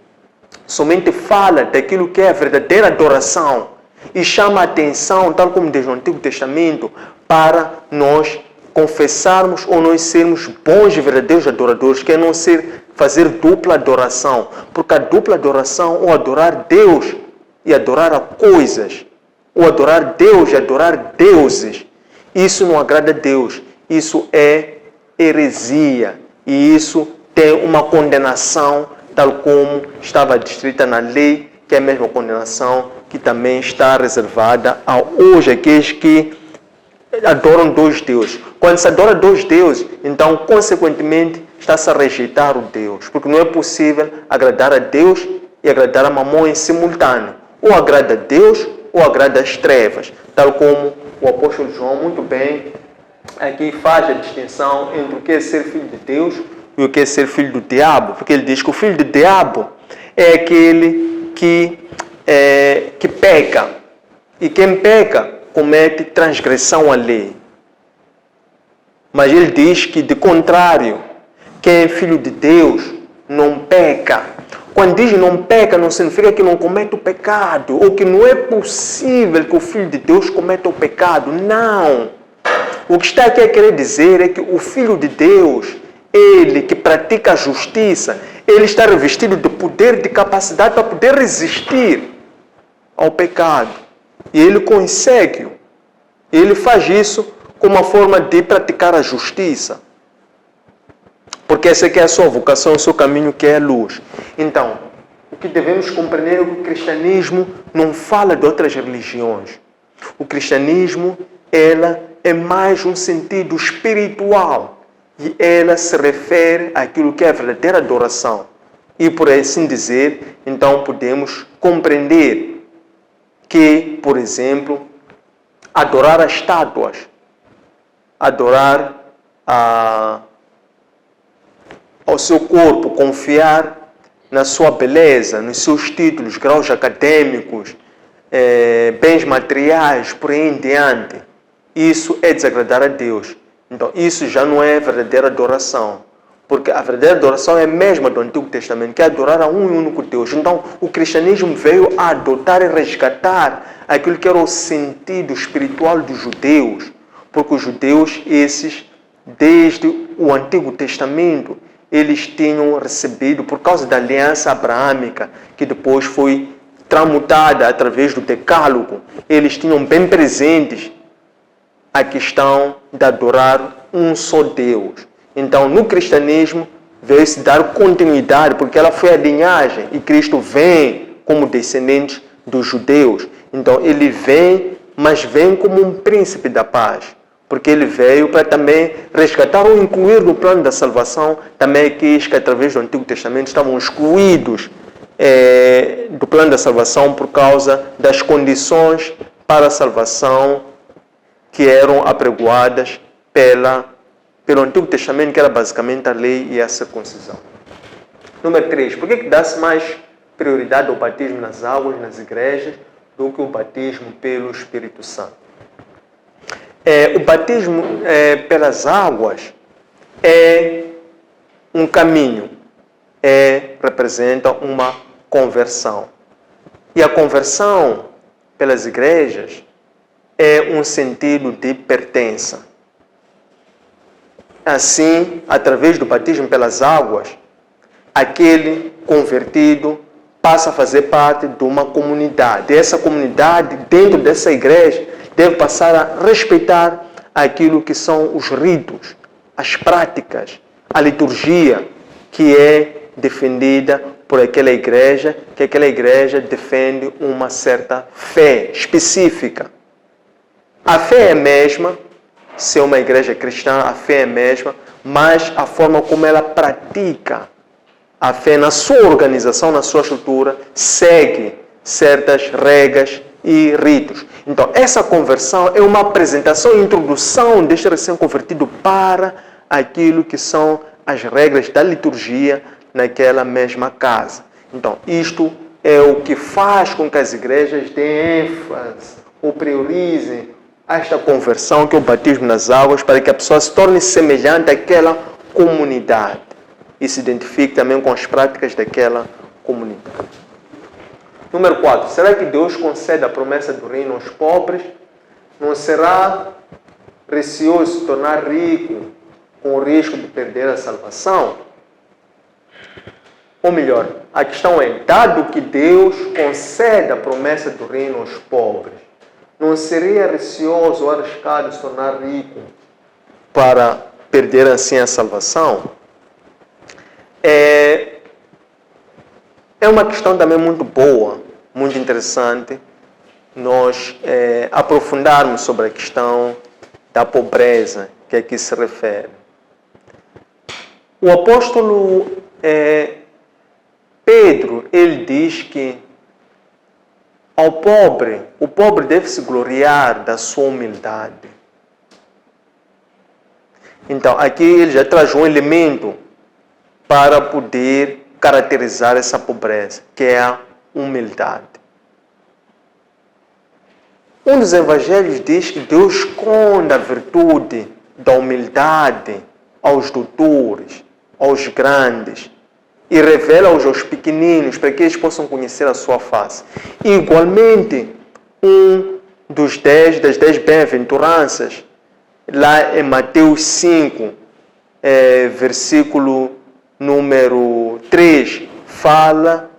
somente fala daquilo que é a verdadeira adoração e chama a atenção, tal como diz no Antigo Testamento, para nós confessarmos ou nós sermos bons e verdadeiros adoradores, que é não fazer dupla adoração. Porque a dupla adoração, ou adorar Deus e adorar a coisas, ou adorar Deus e adorar deuses, isso não agrada a Deus. Isso é heresia e isso tem uma condenação, tal como estava descrita na lei, que é a mesma condenação que também está reservada a hoje aqueles que adoram dois deuses. Quando se adora dois deuses, então, consequentemente, está-se a rejeitar o Deus, porque não é possível agradar a Deus e agradar a Mamon em simultâneo. Ou agrada a Deus ou agrada as trevas, tal como o apóstolo João muito bem aqui faz a distinção entre o que é ser filho de Deus e o que é ser filho do diabo, porque ele diz que o filho do diabo é aquele que peca, e quem peca comete transgressão à lei. Mas ele diz que, de contrário, quem é filho de Deus não peca. Quando diz não peca, não significa que não comete o pecado, ou que não é possível que o filho de Deus cometa o pecado. Não. O que está aqui a querer dizer é que o Filho de Deus, ele que pratica a justiça, ele está revestido de poder, de capacidade para poder resistir ao pecado. E ele consegue. Ele faz isso como uma forma de praticar a justiça. Porque essa aqui é a sua vocação, o seu caminho, que é a luz. Então, o que devemos compreender é que o cristianismo não fala de outras religiões. O cristianismo, ela é mais um sentido espiritual e ela se refere àquilo que é a verdadeira adoração. E por assim dizer, então podemos compreender que, por exemplo, adorar as estátuas, adorar ao seu corpo, confiar na sua beleza, nos seus títulos, graus acadêmicos, bens materiais, por aí em diante, isso é desagradar a Deus. Então, isso já não é verdadeira adoração. Porque a verdadeira adoração é a mesma do Antigo Testamento, que é adorar a um e único Deus. Então, o cristianismo veio a adotar e resgatar aquilo que era o sentido espiritual dos judeus. Porque os judeus, esses, desde o Antigo Testamento, eles tinham recebido, por causa da aliança abraâmica, que depois foi tramutada através do Decálogo, eles tinham bem presentes a questão de adorar um só Deus. Então, no cristianismo, veio-se dar continuidade, porque ela foi a linhagem, e Cristo vem como descendente dos judeus. Então, ele vem, mas vem como um príncipe da paz, porque ele veio para também resgatar ou incluir no plano da salvação também aqueles que, através do Antigo Testamento, estavam excluídos do plano da salvação por causa das condições para a salvação que eram apregoadas pelo Antigo Testamento, que era basicamente a lei e a circuncisão. Número 3. Por que dá-se mais prioridade ao batismo nas águas, nas igrejas, do que o batismo pelo Espírito Santo? O batismo pelas águas é um caminho, representa uma conversão. E a conversão pelas igrejas é um sentido de pertença. Assim, através do batismo pelas águas, aquele convertido passa a fazer parte de uma comunidade. E essa comunidade, dentro dessa igreja, deve passar a respeitar aquilo que são os ritos, as práticas, a liturgia que é defendida por aquela igreja, que aquela igreja defende uma certa fé específica. A fé é a mesma, se é uma igreja cristã, a fé é a mesma, mas a forma como ela pratica a fé na sua organização, na sua estrutura, segue certas regras e ritos. Então, essa conversão é uma apresentação e introdução deste recém-convertido para aquilo que são as regras da liturgia naquela mesma casa. Então, isto é o que faz com que as igrejas deem ênfase ou priorizem esta conversão, que é o batismo nas águas, para que a pessoa se torne semelhante àquela comunidade e se identifique também com as práticas daquela comunidade. Número 4. Será que Deus concede a promessa do reino aos pobres? Não será receoso se tornar rico com o risco de perder a salvação? Ou melhor, a questão é, dado que Deus concede a promessa do reino aos pobres, não seria receoso ou arriscado se tornar rico para perder assim a salvação? É uma questão também muito boa, muito interessante, nós aprofundarmos sobre a questão da pobreza que aqui se refere. O apóstolo Pedro, ele diz que o pobre deve se gloriar da sua humildade. Então, aqui ele já traz um elemento para poder caracterizar essa pobreza, que é a humildade. Um dos evangelhos diz que Deus esconde a virtude da humildade aos doutores, aos grandes, e revela-os aos pequeninos, para que eles possam conhecer a sua face. E, igualmente, das 10 bem-aventuranças, lá em Mateus 5, versículo número 3, fala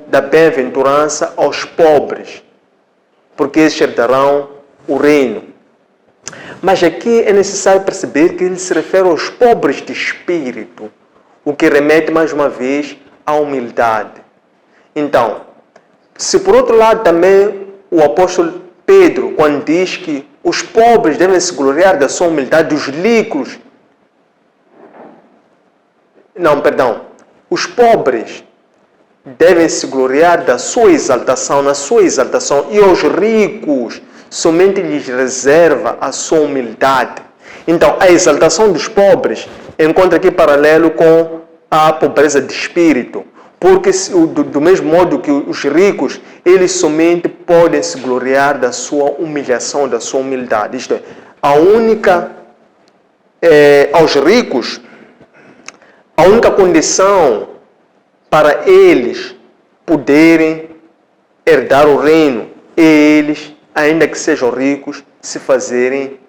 da bem-aventurança aos pobres, porque eles herdarão o reino. Mas aqui é necessário perceber que ele se refere aos pobres de espírito, o que remete mais uma vez à humildade. Então, se por outro lado também o apóstolo Pedro, quando diz que os pobres devem se gloriar da sua humildade, os ricos... Os pobres devem se gloriar da sua exaltação, na sua exaltação, e aos ricos somente lhes reserva a sua humildade. Então, a exaltação dos pobres encontra aqui paralelo com a pobreza de espírito, porque do mesmo modo que os ricos, eles somente podem se gloriar da sua humilhação, da sua humildade. Isto é, aos ricos, a única condição para eles poderem herdar o reino é eles, ainda que sejam ricos, se fazerem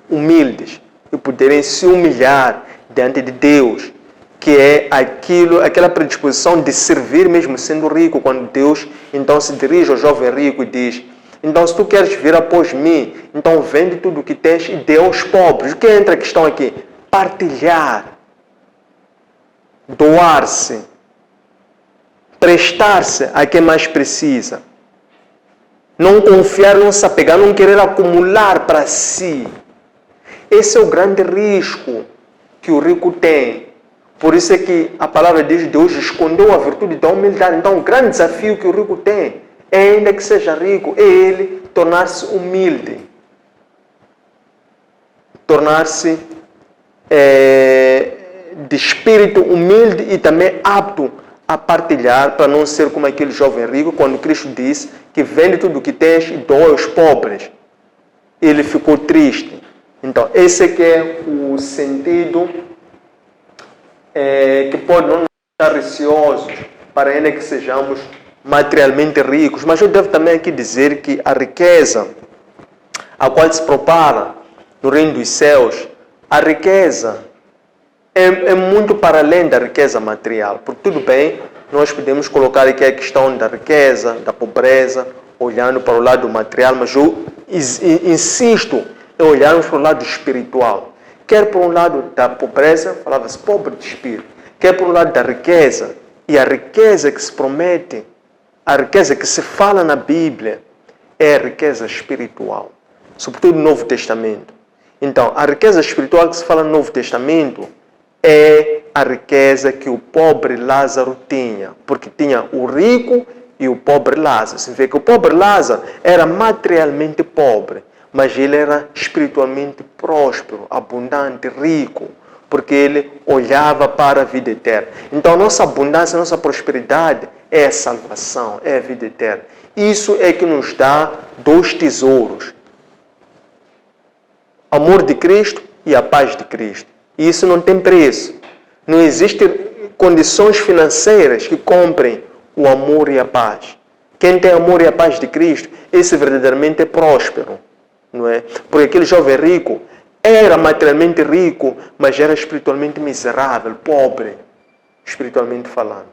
humildes e poderem se humilhar diante de Deus, que é aquela predisposição de servir mesmo sendo rico, quando Deus então se dirige ao jovem rico e diz: então se tu queres vir após mim, então vende tudo o que tens e dê aos pobres. O que entra a questão aqui? Partilhar, doar-se, prestar-se a quem mais precisa. Não confiar, não se apegar, não querer acumular para si. Esse é o grande risco que o rico tem. Por isso é que a palavra de Deus escondeu a virtude da humildade. Então o grande desafio que o rico tem é, ainda que seja rico, é ele tornar-se humilde. Tornar-se de espírito humilde e também apto a partilhar, para não ser como aquele jovem rico, quando Cristo disse que vende tudo o que tens e doa aos pobres. Ele ficou triste. Então, esse é que é o sentido que pode não nos deixar receosos, para ainda que sejamos materialmente ricos. Mas eu devo também aqui dizer que a riqueza a qual se propala no reino dos céus, a riqueza é muito para além da riqueza material. Porque tudo bem, nós podemos colocar aqui a questão da riqueza, da pobreza, olhando para o lado material, mas eu insisto em olharmos para o lado espiritual. Quer por um lado da pobreza, falava-se pobre de espírito, quer por um lado da riqueza, e a riqueza que se promete, a riqueza que se fala na Bíblia, é a riqueza espiritual, sobretudo no Novo Testamento. Então, a riqueza espiritual que se fala no Novo Testamento é a riqueza que o pobre Lázaro tinha, porque tinha o rico e o pobre Lázaro. Você vê que o pobre Lázaro era materialmente pobre, mas ele era espiritualmente próspero, abundante, rico, porque ele olhava para a vida eterna. Então, a nossa abundância, a nossa prosperidade é a salvação, é a vida eterna. Isso é que nos dá dois tesouros: amor de Cristo e a paz de Cristo. E isso não tem preço. Não existem condições financeiras que comprem o amor e a paz. Quem tem amor e a paz de Cristo, esse verdadeiramente é próspero. Não é? Porque aquele jovem rico era materialmente rico, mas era espiritualmente miserável, pobre, espiritualmente falando.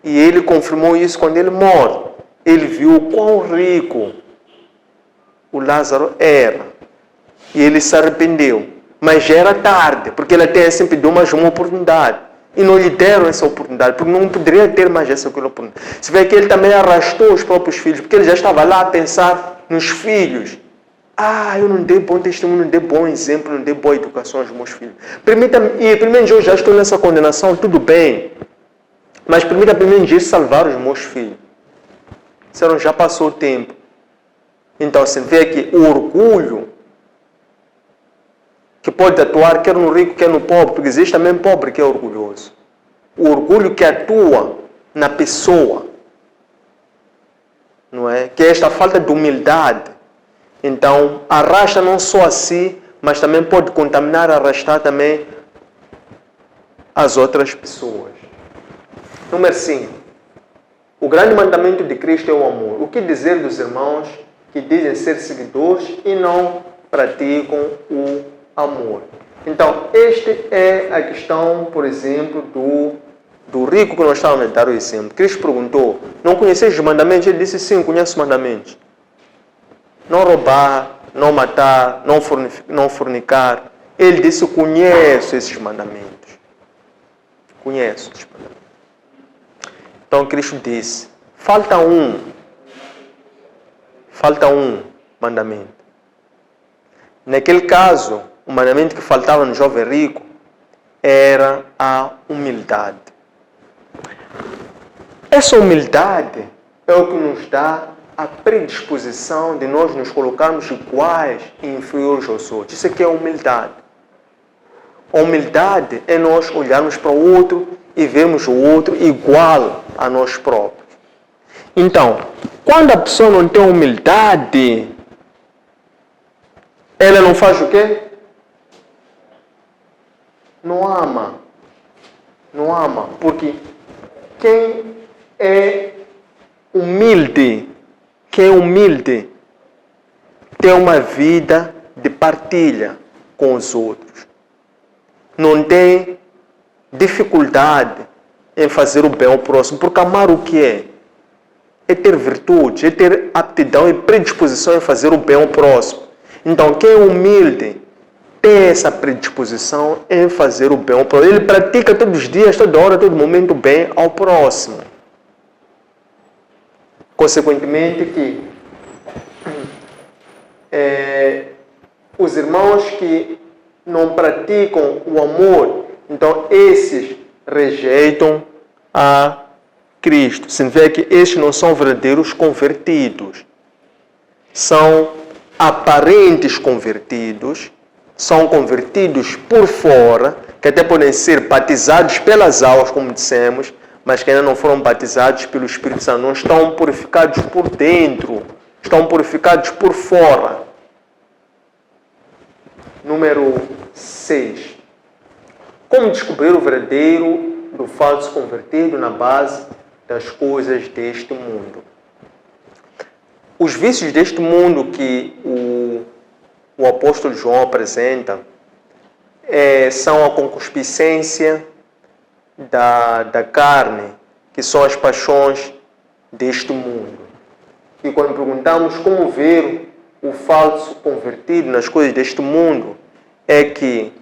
E ele confirmou isso quando ele morre. Ele viu o quão rico o Lázaro era. E ele se arrependeu. Mas já era tarde, porque ele até sempre deu mais uma oportunidade. E não lhe deram essa oportunidade, porque não poderia ter mais essa oportunidade. Você vê que ele também arrastou os próprios filhos, porque ele já estava lá a pensar nos filhos. Eu não dei bom testemunho, não dei bom exemplo, não dei boa educação aos meus filhos. Primeiro eu já estou nessa condenação, tudo bem. Mas primeiro salvar os meus filhos. Senão já passou o tempo. Então você vê que o orgulho que pode atuar quer no rico, quer no pobre, porque existe também pobre que é orgulhoso. O orgulho que atua na pessoa, não é? Que é esta falta de humildade. Então, arrasta não só a si, mas também pode contaminar, arrastar também as outras pessoas. Número 5. O grande mandamento de Cristo é o amor. O que dizer dos irmãos que dizem ser seguidores e não praticam o amor? Então, esta é a questão, por exemplo, do rico que nós estávamos a dar o exemplo. Cristo perguntou: não conheces os mandamentos? Ele disse: sim, conheço os mandamentos. Não roubar, não matar, não fornicar. Ele disse: conheço esses mandamentos. Conheço esses mandamentos. Então Cristo disse: falta um mandamento. Naquele caso, o mandamento que faltava no jovem rico era a humildade. Essa humildade é o que nos dá a predisposição de nós nos colocarmos iguais e inferiores aos outros. Isso aqui é a humildade. A humildade é nós olharmos para o outro e vermos o outro igual a nós próprios. Então, Quando a pessoa não tem humildade, ela não faz o quê? Não ama. Não ama. Porque quem é humilde, tem uma vida de partilha com os outros. Não tem dificuldade em fazer o bem ao próximo. Porque amar o que é? É ter virtude, é ter aptidão e predisposição em fazer o bem ao próximo. Então, quem é humilde tem essa predisposição em fazer o bem ao próximo. Ele pratica todos os dias, toda hora, todo momento o bem ao próximo. Consequentemente, os irmãos que não praticam o amor, então esses rejeitam a Cristo. Significa que estes não são verdadeiros convertidos. São aparentes convertidos, são convertidos por fora, que até podem ser batizados pelas águas, como dissemos, mas que ainda não foram batizados pelo Espírito Santo. Não estão purificados por dentro, estão purificados por fora. Número 6. Como descobrir o verdadeiro do falso convertido na base das coisas deste mundo? Os vícios deste mundo que o apóstolo João apresenta são a concupiscência da carne, que são as paixões deste mundo. E quando perguntamos como ver o falso convertido nas coisas deste mundo, é que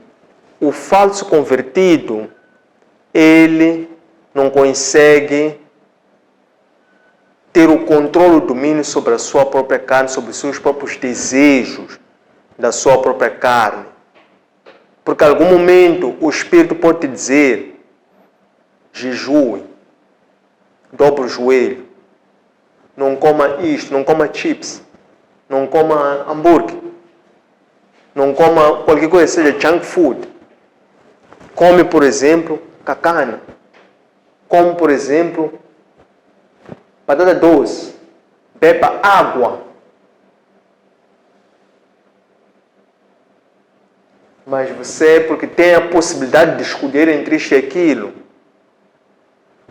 o falso convertido, ele não consegue ter o controle, o domínio sobre a sua própria carne, sobre os seus próprios desejos da sua própria carne. Porque em algum momento o Espírito pode te dizer: jejue, dobre o joelho, não coma isto, não coma chips, não coma hambúrguer, não coma qualquer coisa, seja junk food. Come, por exemplo, cacana. Come, por exemplo, batata doce. Beba água. Mas você, porque tem a possibilidade de escolher entre isto e aquilo,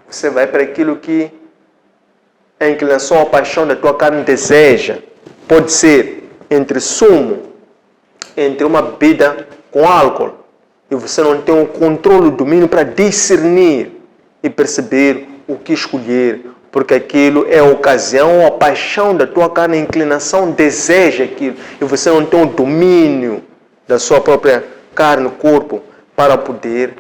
você vai para aquilo que a inclinação, a paixão da tua carne deseja. Pode ser entre sumo, entre uma bebida com álcool, e você não tem o controle, o domínio para discernir e perceber o que escolher, porque aquilo é a ocasião, a paixão da tua carne, a inclinação deseja aquilo, e você não tem o domínio da sua própria carne, corpo, para poder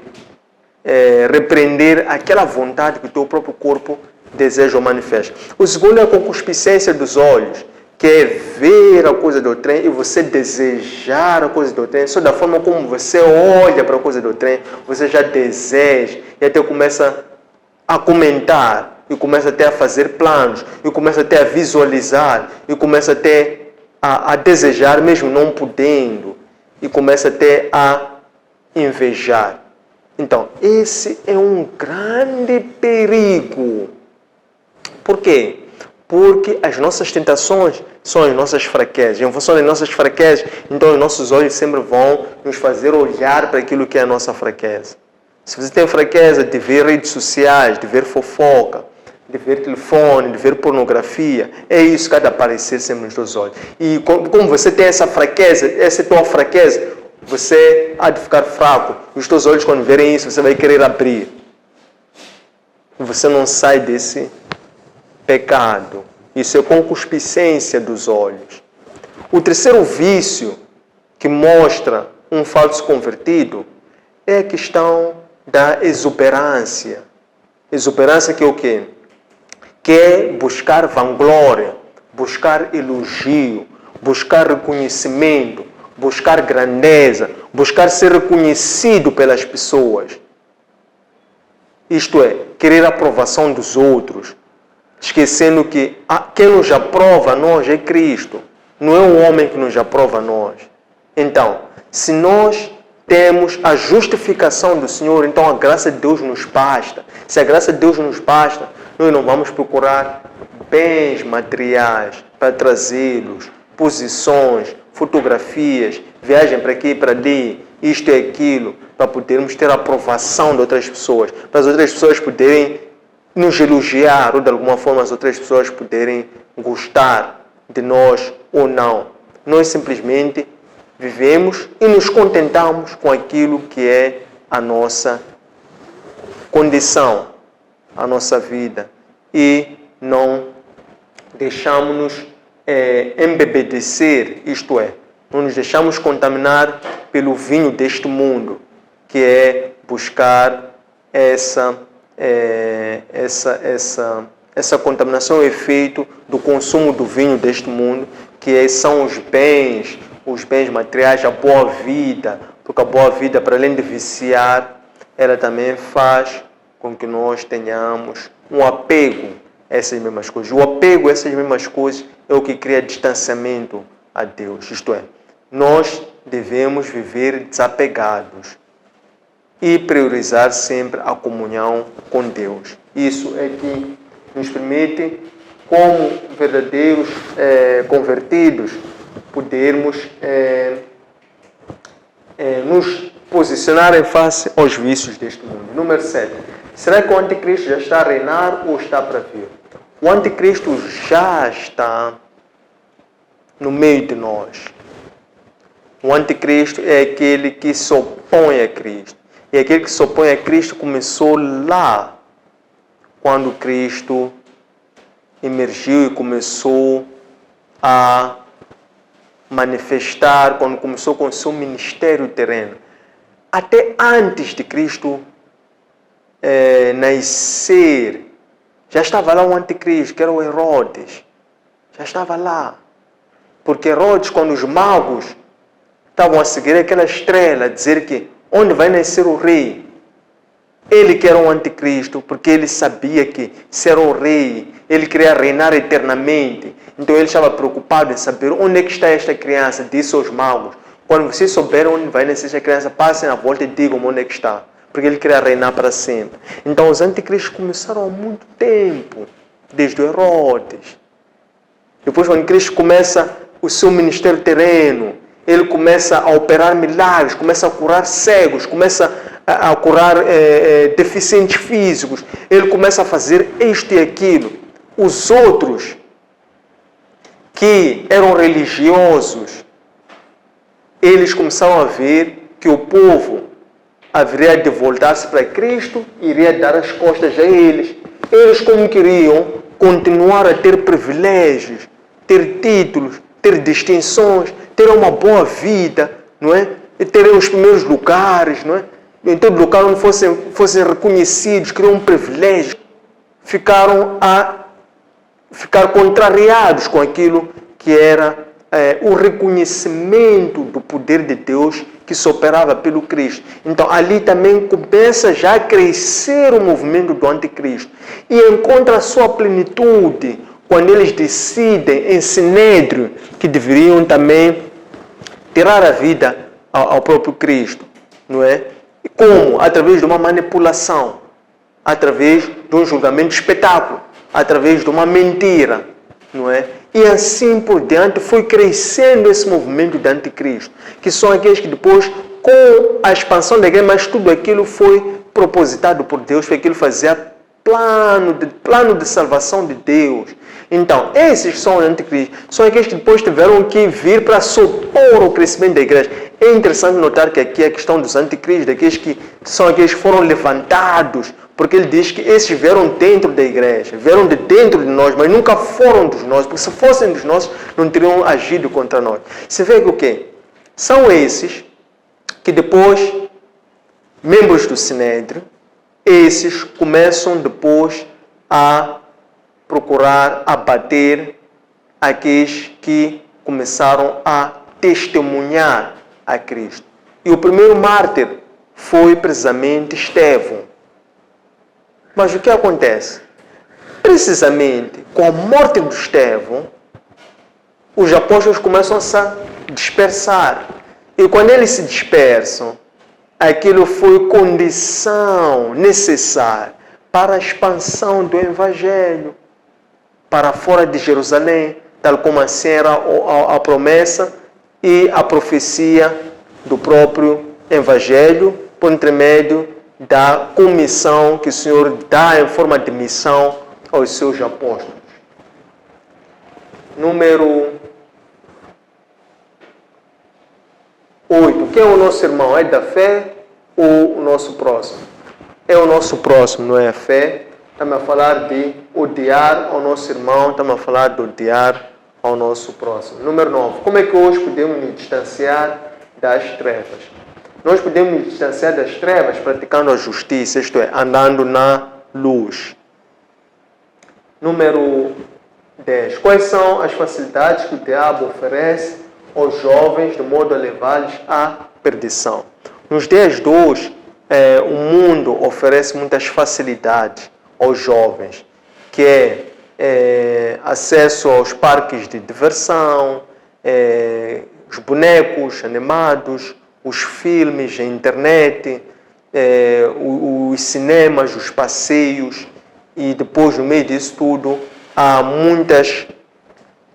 repreender aquela vontade que o teu próprio corpo deseja ou manifesta. O segundo é a concupiscência dos olhos, que é ver a coisa do outrem e você desejar a coisa do outrem. Só da forma como você olha para a coisa do outrem, você já deseja e até começa a comentar, e começa até a fazer planos, e começa até a visualizar, e começa até a desejar, mesmo não podendo, e começa até a invejar. Então, esse é um grande perigo. Por quê? Porque as nossas tentações são as nossas fraquezas. Em função das nossas fraquezas, então os nossos olhos sempre vão nos fazer olhar para aquilo que é a nossa fraqueza. Se você tem fraqueza de ver redes sociais, de ver fofoca, de ver telefone, de ver pornografia, é isso que há de aparecer sempre nos teus olhos. E como você tem essa fraqueza, essa é a tua fraqueza, você há de ficar fraco. Os teus olhos, quando verem isso, você vai querer abrir. E você não sai desse pecado. Isso é concupiscência dos olhos. O terceiro vício que mostra um falso convertido é a questão da exuberância. Exuberância que é o quê? Que é buscar vanglória, buscar elogio, buscar reconhecimento, buscar grandeza, buscar ser reconhecido pelas pessoas. Isto é, querer a aprovação dos outros, esquecendo que quem nos aprova a nós é Cristo, não é um homem que nos aprova a nós. Então, se nós temos a justificação do Senhor, então a graça de Deus nos basta. Se a graça de Deus nos basta, nós não vamos procurar bens materiais para trazê-los, posições, fotografias, viagem para aqui e para ali, isto e aquilo, para podermos ter a aprovação de outras pessoas, para as outras pessoas poderem nos elogiar ou de alguma forma as outras pessoas poderem gostar de nós ou não. Nós simplesmente vivemos e nos contentamos com aquilo que é a nossa condição, a nossa vida, e não deixamos-nos embebedecer, isto é, não nos deixamos contaminar pelo vinho deste mundo, que é buscar essa contaminação, o efeito do consumo do vinho deste mundo, que são os bens materiais, a boa vida, porque a boa vida, para além de viciar, ela também faz com que nós tenhamos um apego a essas mesmas coisas. O apego a essas mesmas coisas é o que cria distanciamento a Deus. Isto é, nós devemos viver desapegados e priorizar sempre a comunhão com Deus. Isso é que nos permite, como verdadeiros convertidos, podermos nos posicionar em face aos vícios deste mundo. Número 7. Será que o anticristo já está a reinar ou está para vir? O anticristo já está no meio de nós. O anticristo é aquele que se opõe a Cristo. E aquele que se opõe a Cristo começou lá, quando Cristo emergiu e começou a manifestar, quando começou com o seu ministério terreno. Até antes de Cristo nascer, já estava lá o anticristo, que era o Herodes. Já estava lá. Porque Herodes, quando os magos estavam a seguir aquela estrela, a dizer que onde vai nascer o rei, ele que era um anticristo, porque ele sabia que se era o rei, ele queria reinar eternamente. Então ele estava preocupado em saber onde é que está esta criança, disse aos magos. Quando vocês souberem onde vai nascer esta criança, passem à volta e digam onde é que está. Porque ele queria reinar para sempre. Então os anticristos começaram há muito tempo, desde o Herodes. Depois quando Cristo começa o seu ministério terreno, ele começa a operar milagres, começa a curar cegos, começa a curar deficientes físicos. Ele começa a fazer isto e aquilo. Os outros que eram religiosos, eles começaram a ver que o povo haveria de voltar-se para Cristo e iria dar as costas a eles. Eles, como queriam, continuar a ter privilégios, ter títulos, ter distinções, ter uma boa vida, não é? E terem os primeiros lugares, não é? Em todo lugar onde fossem reconhecidos, queriam um privilégio, ficaram a ficar contrariados com aquilo que era o reconhecimento do poder de Deus que se operava pelo Cristo. Então ali também começa já a crescer o movimento do anticristo e encontra a sua plenitude quando eles decidem em Sinédrio que deveriam também tirar a vida ao próprio Cristo, não é? E como? Através de uma manipulação, através de um julgamento de espetáculo, através de uma mentira, não é? E assim por diante foi crescendo esse movimento de anticristo, que são aqueles que depois, com a expansão da igreja, mas tudo aquilo foi propositado por Deus, foi aquilo que fazia plano de salvação de Deus. Então, esses são os anticristos, são aqueles que depois tiveram que vir para supor o crescimento da igreja. É interessante notar que aqui a questão dos anticristos, daqueles que são aqueles que foram levantados, porque ele diz que esses vieram dentro da igreja, vieram de dentro de nós, mas nunca foram dos nossos, porque se fossem dos nossos, não teriam agido contra nós. Você vê que o quê? São esses que depois, membros do Sinédrio, esses começam depois a procurar abater aqueles que começaram a testemunhar a Cristo. E o primeiro mártir foi precisamente Estevão. Mas o que acontece? Precisamente com a morte de Estevão, os apóstolos começam a se dispersar. E quando eles se dispersam, aquilo foi condição necessária para a expansão do Evangelho. para fora de Jerusalém, tal como assim era a promessa e a profecia do próprio Evangelho, por intermédio da comissão que o Senhor dá em forma de missão aos seus apóstolos. Número 8. Quem é o nosso irmão? É da fé ou o nosso próximo? É o nosso próximo, não é a fé. Estamos a falar de odiar ao nosso irmão, estamos a falar de odiar ao nosso próximo. Número 9. Como é que hoje podemos nos distanciar das trevas? Nós podemos nos distanciar das trevas praticando a justiça, isto é, andando na luz. Número 10. Quais são as facilidades que o diabo oferece aos jovens de modo a levá-los à perdição? Nos dias de hoje, o mundo oferece muitas facilidades aos jovens, que é acesso aos parques de diversão, os bonecos animados, os filmes, a internet, os cinemas, os passeios, e depois, no meio disso tudo, há muitas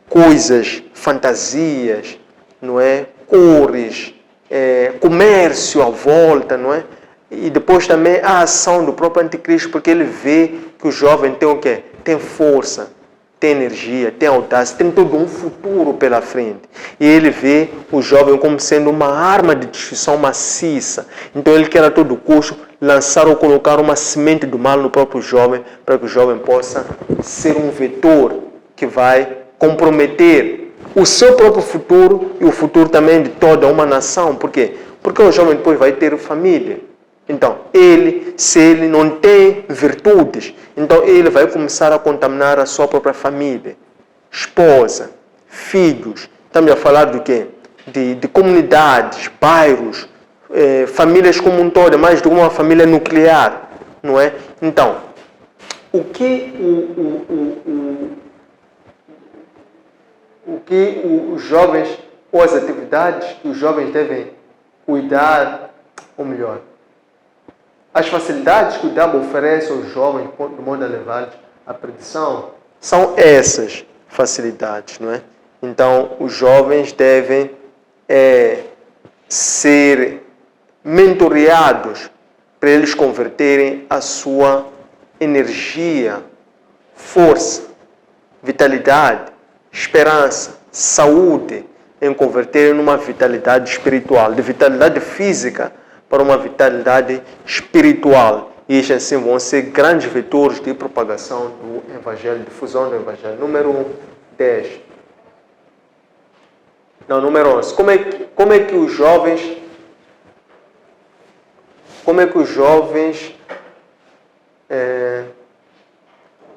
coisas, fantasias, não é? Cores, comércio à volta, não é? E depois também a ação do próprio anticristo, porque ele vê que o jovem tem o quê? Tem força, tem energia, tem audácia, tem todo um futuro pela frente. E ele vê o jovem como sendo uma arma de destruição maciça. Então ele quer a todo custo lançar ou colocar uma semente do mal no próprio jovem, para que o jovem possa ser um vetor que vai comprometer o seu próprio futuro e o futuro também de toda uma nação. Por quê? Porque o jovem depois vai ter família. Então, se ele não tem virtudes, então ele vai começar a contaminar a sua própria família, esposa, filhos. Estamos a falar do quê? De comunidades, bairros, famílias como um todo, mais de uma família nuclear, não é? Então, o que os jovens, ou as atividades que os jovens devem cuidar, ou melhor, as facilidades que o diabo oferece aos jovens de modo a levá-los à perdição são essas facilidades, não é? Então, os jovens devem ser mentoreados para eles converterem a sua energia, força, vitalidade, esperança, saúde, em converterem numa vitalidade espiritual, de vitalidade física para uma vitalidade espiritual. E eles assim vão ser grandes vetores de propagação do Evangelho, difusão do Evangelho. Número 10. Não, número 11. Como é que os jovens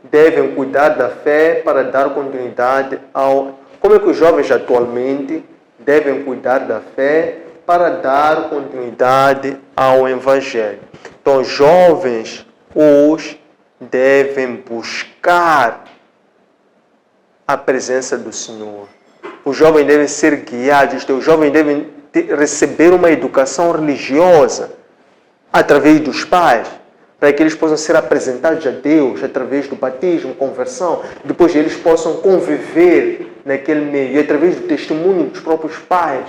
devem cuidar da fé para dar continuidade ao... Como é que os jovens atualmente devem cuidar da fé para dar continuidade ao Evangelho? Então, jovens hoje devem buscar a presença do Senhor. Os jovens devem ser guiados, os jovens devem receber uma educação religiosa através dos pais, para que eles possam ser apresentados a Deus através do batismo, conversão, depois eles possam conviver naquele meio, e através do testemunho dos próprios pais,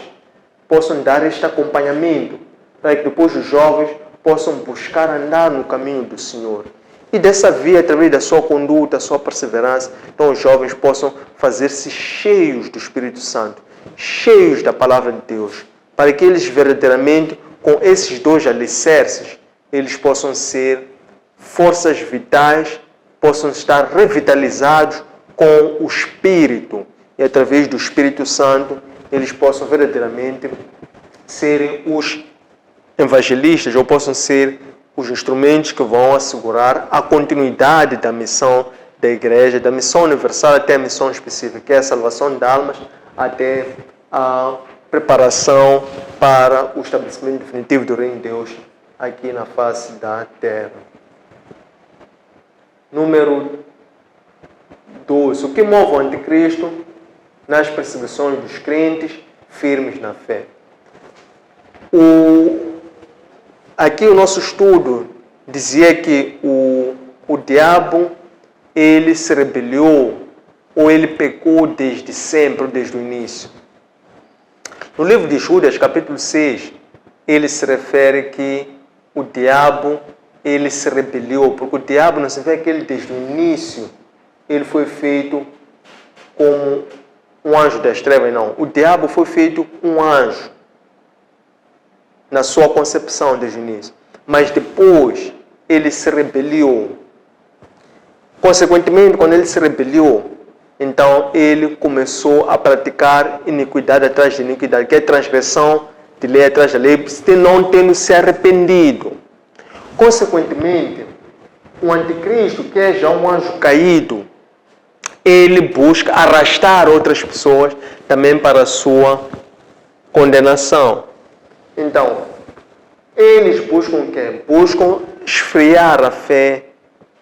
possam dar este acompanhamento, para que depois os jovens possam buscar andar no caminho do Senhor. E dessa via, através da sua conduta, da sua perseverança, então os jovens possam fazer-se cheios do Espírito Santo, cheios da Palavra de Deus, para que eles verdadeiramente, com esses dois alicerces, eles possam ser forças vitais, possam estar revitalizados com o Espírito, e através do Espírito Santo, eles possam verdadeiramente serem os evangelistas, ou possam ser os instrumentos que vão assegurar a continuidade da missão da igreja, da missão universal até a missão específica, que é a salvação de almas, até a preparação para o estabelecimento definitivo do reino de Deus aqui na face da terra. Número 12. O que move o anticristo nas perseguições dos crentes firmes na fé? Aqui o nosso estudo dizia que o diabo, ele se rebelou ou ele pecou desde sempre, ou desde o início? No livro de Judas, capítulo 6, ele se refere que o diabo, ele se rebeliou, porque o diabo não se vê que ele desde o início, ele foi feito como um anjo das trevas, não. O diabo foi feito um anjo na sua concepção desde o início. Mas depois, ele se rebeliou. Consequentemente, quando ele se rebeliou, então ele começou a praticar iniquidade atrás de iniquidade, que é transgressão de lei atrás de lei, não tendo se arrependido. Consequentemente, o anticristo, que é já um anjo caído, ele busca arrastar outras pessoas também para a sua condenação. Então, eles buscam o quê? Buscam esfriar a fé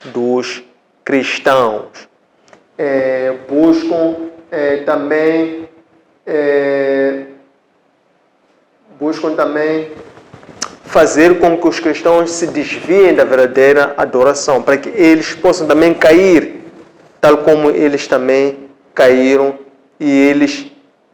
dos cristãos. Buscam também fazer com que os cristãos se desviem da verdadeira adoração, para que eles possam também cair, tal como eles também caíram, e eles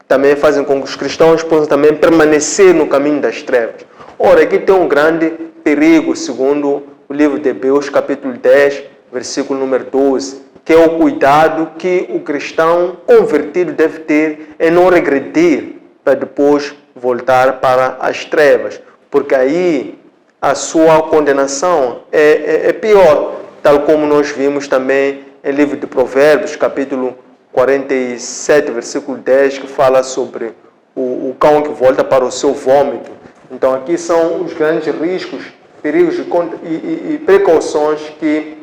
também fazem com que os cristãos possam também permanecer no caminho das trevas. Ora, aqui tem um grande perigo, segundo o livro de Hebreus, capítulo 10, versículo número 12, que é o cuidado que o cristão convertido deve ter em não regredir para depois voltar para as trevas, porque aí a sua condenação é pior, tal como nós vimos também em livro de Provérbios, capítulo 47, versículo 10, que fala sobre o cão que volta para o seu vômito. Então aqui são os grandes riscos, perigos e precauções que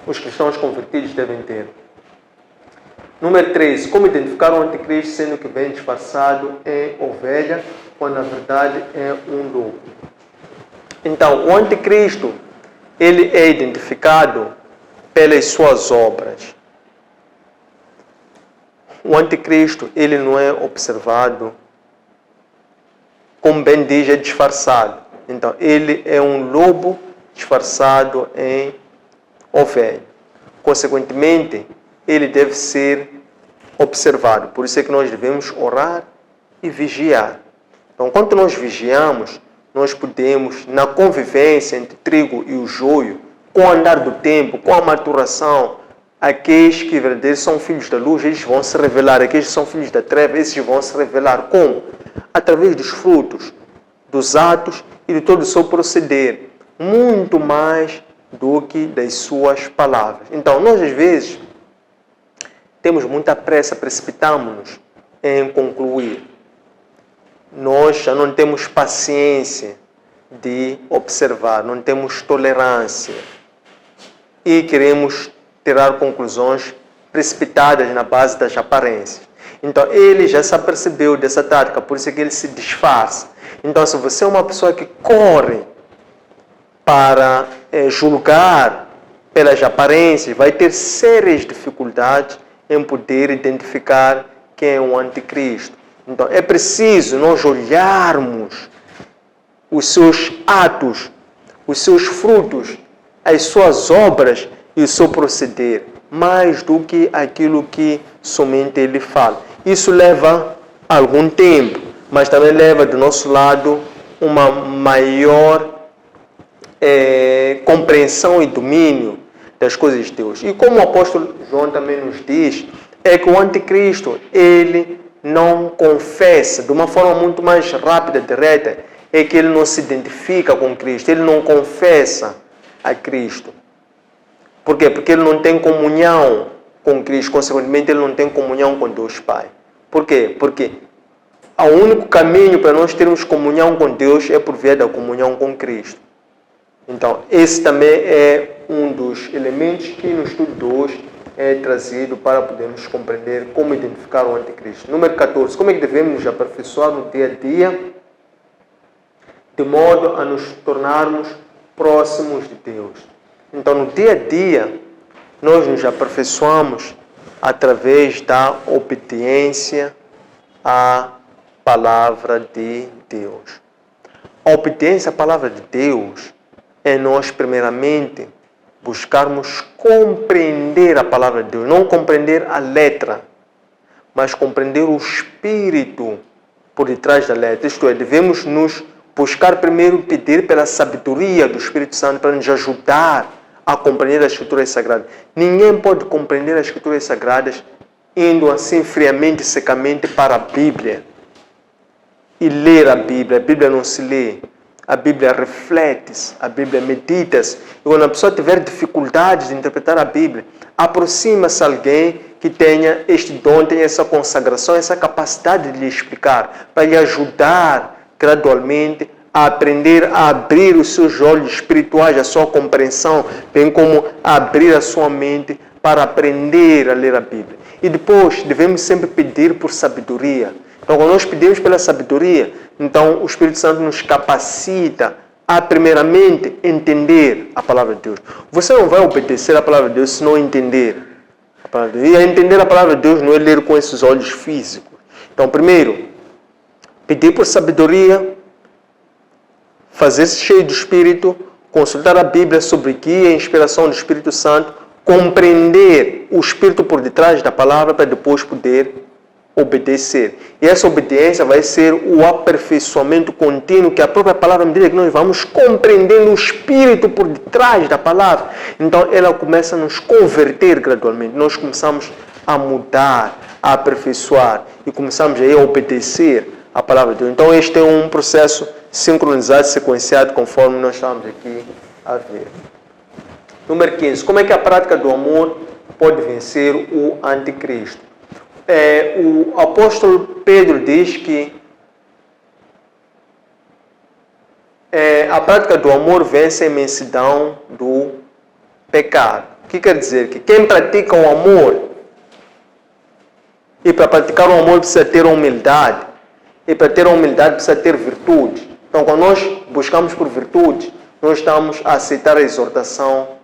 os cristãos convertidos devem ter. Número 3. Como identificar o anticristo sendo que vem disfarçado em ovelha, quando na verdade é um lobo? Então, o anticristo, ele é identificado pelas suas obras. O anticristo, ele não é observado, como bem diz, é disfarçado. Então, ele é um lobo disfarçado em ovelha. Consequentemente, ele deve ser observado. Por isso é que nós devemos orar e vigiar. Então, quando nós vigiamos, nós podemos, na convivência entre trigo e o joio, com o andar do tempo, com a maturação, aqueles que verdadeiros são filhos da luz, eles vão se revelar. Aqueles que são filhos da treva, esses vão se revelar. Como? Através dos frutos, dos atos e de todo o seu proceder. Muito mais do que das suas palavras. Então, nós às vezes temos muita pressa, precipitamos-nos em concluir. Nós já não temos paciência de observar, não temos tolerância e queremos tirar conclusões precipitadas na base das aparências. Então, ele já se apercebeu dessa tática, por isso é que ele se disfarça. Então, se você é uma pessoa que corre para julgar pelas aparências, vai ter sérias dificuldades em poder identificar quem é o anticristo. Então, é preciso nós olharmos os seus atos, os seus frutos, as suas obras e o seu proceder, mais do que aquilo que somente ele fala. Isso leva algum tempo, mas também leva do nosso lado uma maior compreensão e domínio das coisas de Deus. E como o apóstolo João também nos diz, é que o anticristo, ele não confessa de uma forma muito mais rápida, direta, é que ele não se identifica com Cristo, ele não confessa a Cristo. Por quê? Porque ele não tem comunhão com Cristo, consequentemente ele não tem comunhão com Deus Pai. Por quê? Porque o único caminho para nós termos comunhão com Deus é por via da comunhão com Cristo. Então, esse também é um dos elementos que no estudo de hoje é trazido para podermos compreender como identificar o anticristo. Número 14. Como é que devemos nos aperfeiçoar no dia a dia, de modo a nos tornarmos próximos de Deus? Então, no dia a dia, nós nos aperfeiçoamos através da obediência à palavra de Deus. A obediência à palavra de Deus é nós, primeiramente, buscarmos compreender a palavra de Deus, não compreender a letra, mas compreender o espírito por detrás da letra. Isto é, devemos nos buscar primeiro pedir pela sabedoria do Espírito Santo para nos ajudar a compreender as Escrituras Sagradas. Ninguém pode compreender as Escrituras Sagradas indo assim friamente, secamente para a Bíblia e ler a Bíblia. A Bíblia não se lê. A Bíblia reflete-se, a Bíblia medita-se. E quando a pessoa tiver dificuldades de interpretar a Bíblia, aproxima-se alguém que tenha este dom, tenha essa consagração, essa capacidade de lhe explicar, para lhe ajudar gradualmente a aprender a abrir os seus olhos espirituais, a sua compreensão, bem como a abrir a sua mente para aprender a ler a Bíblia. E depois devemos sempre pedir por sabedoria. Então, quando nós pedimos pela sabedoria, então o Espírito Santo nos capacita a, primeiramente, entender a palavra de Deus. Você não vai obedecer a palavra de Deus se não entender a palavra de Deus. E a entender a palavra de Deus não é ler com esses olhos físicos. Então, primeiro, pedir por sabedoria, fazer-se cheio do Espírito, consultar a Bíblia sobre guia e inspiração do Espírito Santo, compreender o Espírito por detrás da palavra para depois poder obedecer. E essa obediência vai ser o aperfeiçoamento contínuo que a própria palavra me diz, que nós vamos compreendendo o Espírito por detrás da palavra. Então ela começa a nos converter gradualmente. Nós começamos a mudar, a aperfeiçoar e começamos a obedecer a palavra de Deus. Então este é um processo sincronizado, sequenciado, conforme nós estamos aqui a ver. Número 15. Como é que a prática do amor pode vencer o anticristo? O apóstolo Pedro diz que a prática do amor vence a imensidão do pecado. O que quer dizer? Que quem pratica o amor, e para praticar o amor precisa ter humildade, e para ter a humildade precisa ter virtude. Então, quando nós buscamos por virtude, nós estamos a aceitar a exortação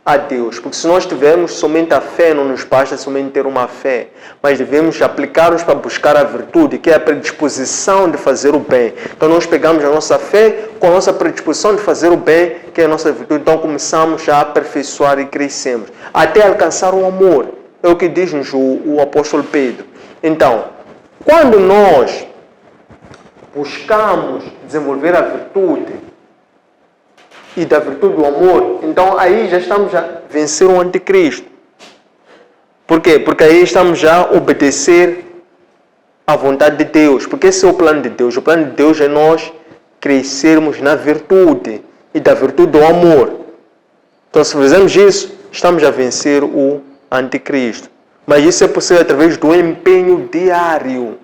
a Deus, porque se nós tivermos somente a fé, não nos basta somente ter uma fé, mas devemos aplicar-nos para buscar a virtude, que é a predisposição de fazer o bem. Então nós pegamos a nossa fé com a nossa predisposição de fazer o bem, que é a nossa virtude, então começamos a aperfeiçoar e crescemos, até alcançar o amor. É o que diz-nos o apóstolo Pedro. Então, quando nós buscamos desenvolver a virtude, e da virtude do amor, então aí já estamos a vencer o anticristo. Por quê? Porque aí estamos já a obedecer à vontade de Deus. Porque esse é o plano de Deus. O plano de Deus é nós crescermos na virtude e da virtude do amor. Então, se fizermos isso, estamos a vencer o anticristo. Mas isso é possível através do empenho diário,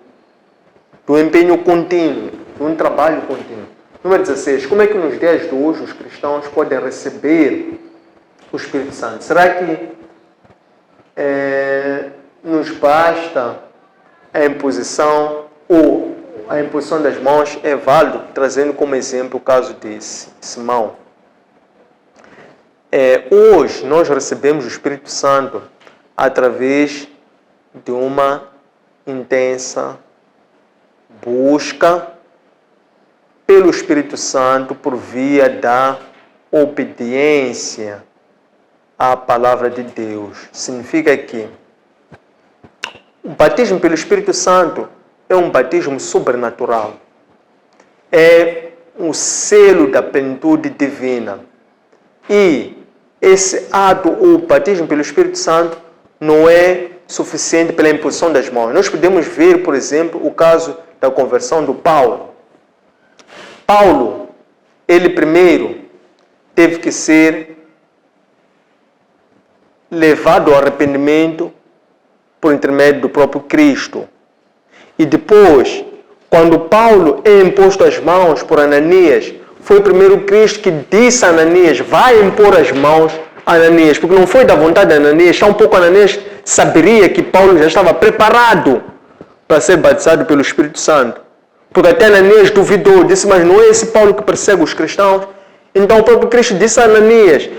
do empenho contínuo, de um trabalho contínuo. Número 16. Como é que nos dias de hoje os cristãos podem receber o Espírito Santo? Será que nos basta a imposição ou a imposição das mãos é válido, trazendo como exemplo o caso de Simão? Hoje nós recebemos o Espírito Santo através de uma intensa busca pelo Espírito Santo por via da obediência à palavra de Deus. Significa que o batismo pelo Espírito Santo é um batismo sobrenatural. É um selo da plenitude divina. E esse ato, o batismo pelo Espírito Santo, não é suficiente pela imposição das mãos. Nós podemos ver, por exemplo, o caso da conversão do Paulo. Paulo, ele primeiro teve que ser levado ao arrependimento por intermédio do próprio Cristo. E depois, quando Paulo é imposto as mãos por Ananias, foi primeiro Cristo que disse a Ananias, vai impor as mãos a Ananias, porque não foi da vontade de Ananias, tampouco Ananias saberia que Paulo já estava preparado para ser batizado pelo Espírito Santo. Porque até Ananias duvidou, disse, mas não é esse Paulo que persegue os cristãos? Então o próprio Cristo disse a Ananias,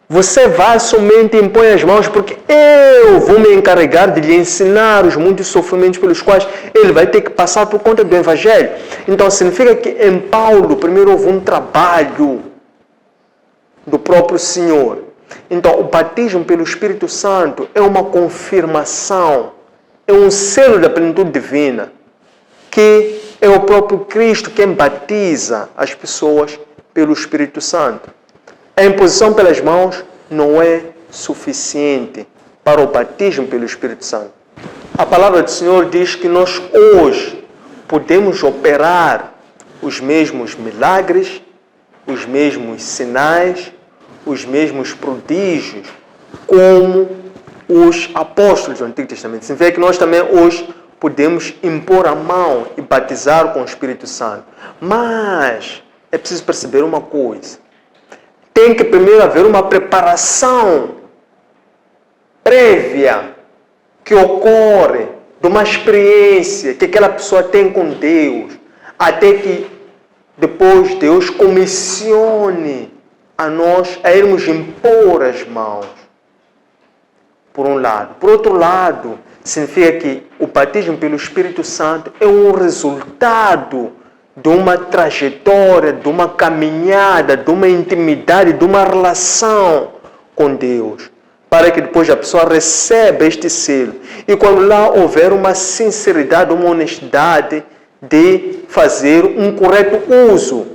você vai somente impor as mãos, porque eu vou me encarregar de lhe ensinar os muitos sofrimentos pelos quais ele vai ter que passar por conta do Evangelho. Então significa que em Paulo primeiro houve um trabalho do próprio Senhor. Então, o batismo pelo Espírito Santo é uma confirmação, é um selo da plenitude divina, que é o próprio Cristo quem batiza as pessoas pelo Espírito Santo. A imposição pelas mãos não é suficiente para o batismo pelo Espírito Santo. A palavra do Senhor diz que nós hoje podemos operar os mesmos milagres, os mesmos sinais, os mesmos prodígios, como os apóstolos do Antigo Testamento. Significa que nós também hoje podemos impor a mão e batizar com o Espírito Santo. Mas é preciso perceber uma coisa. Tem que primeiro haver uma preparação prévia que ocorre de uma experiência que aquela pessoa tem com Deus, até que depois Deus comissione a nós a irmos impor as mãos, por um lado. Por outro lado, significa que o batismo pelo Espírito Santo é um resultado de uma trajetória, de uma caminhada, de uma intimidade, de uma relação com Deus, para que depois a pessoa receba este selo. E quando lá houver uma sinceridade, uma honestidade de fazer um correto uso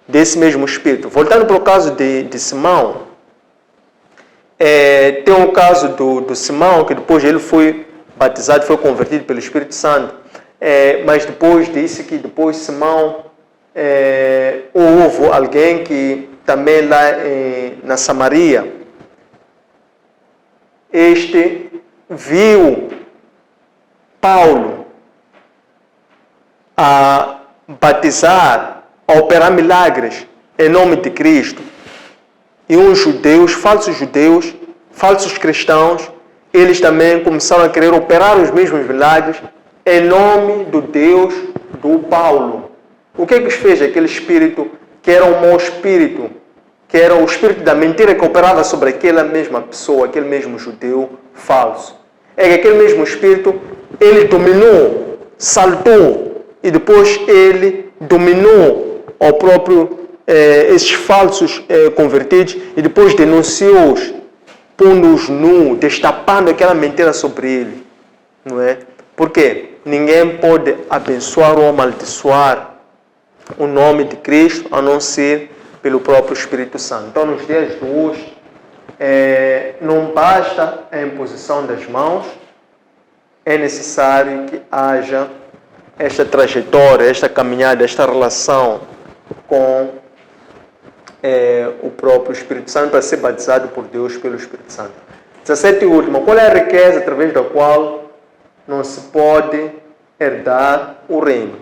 desse mesmo Espírito. Voltando para o caso de Simão, tem o caso do Simão, que depois ele foi batizado, foi convertido pelo Espírito Santo, mas depois disse que depois Simão, houve alguém que também lá na Samaria, este viu Paulo a batizar, a operar milagres em nome de Cristo. E uns judeus, falsos cristãos, eles também começaram a querer operar os mesmos milagres em nome do Deus do Paulo. O que os fez aquele espírito, que era um mau espírito, que era o espírito da mentira que operava sobre aquela mesma pessoa, aquele mesmo judeu falso? É que aquele mesmo espírito, ele dominou, saltou, e depois ele dominou ao próprio esses falsos convertidos, e depois denunciou-os, pondo-os nu, destapando aquela mentira sobre ele. Não é? Porque ninguém pode abençoar ou amaldiçoar o nome de Cristo, a não ser pelo próprio Espírito Santo. Então, nos dias de hoje, não basta a imposição das mãos, é necessário que haja esta trajetória, esta caminhada, esta relação com o próprio Espírito Santo, para ser batizado por Deus pelo Espírito Santo. 17 e última, qual é a riqueza através da qual não se pode herdar o reino?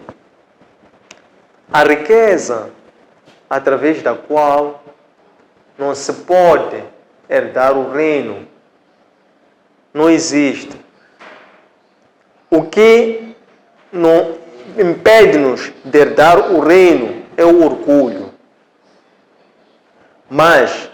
A riqueza através da qual não se pode herdar o reino não existe. O que não impede-nos de herdar o reino é o orgulho. Mas,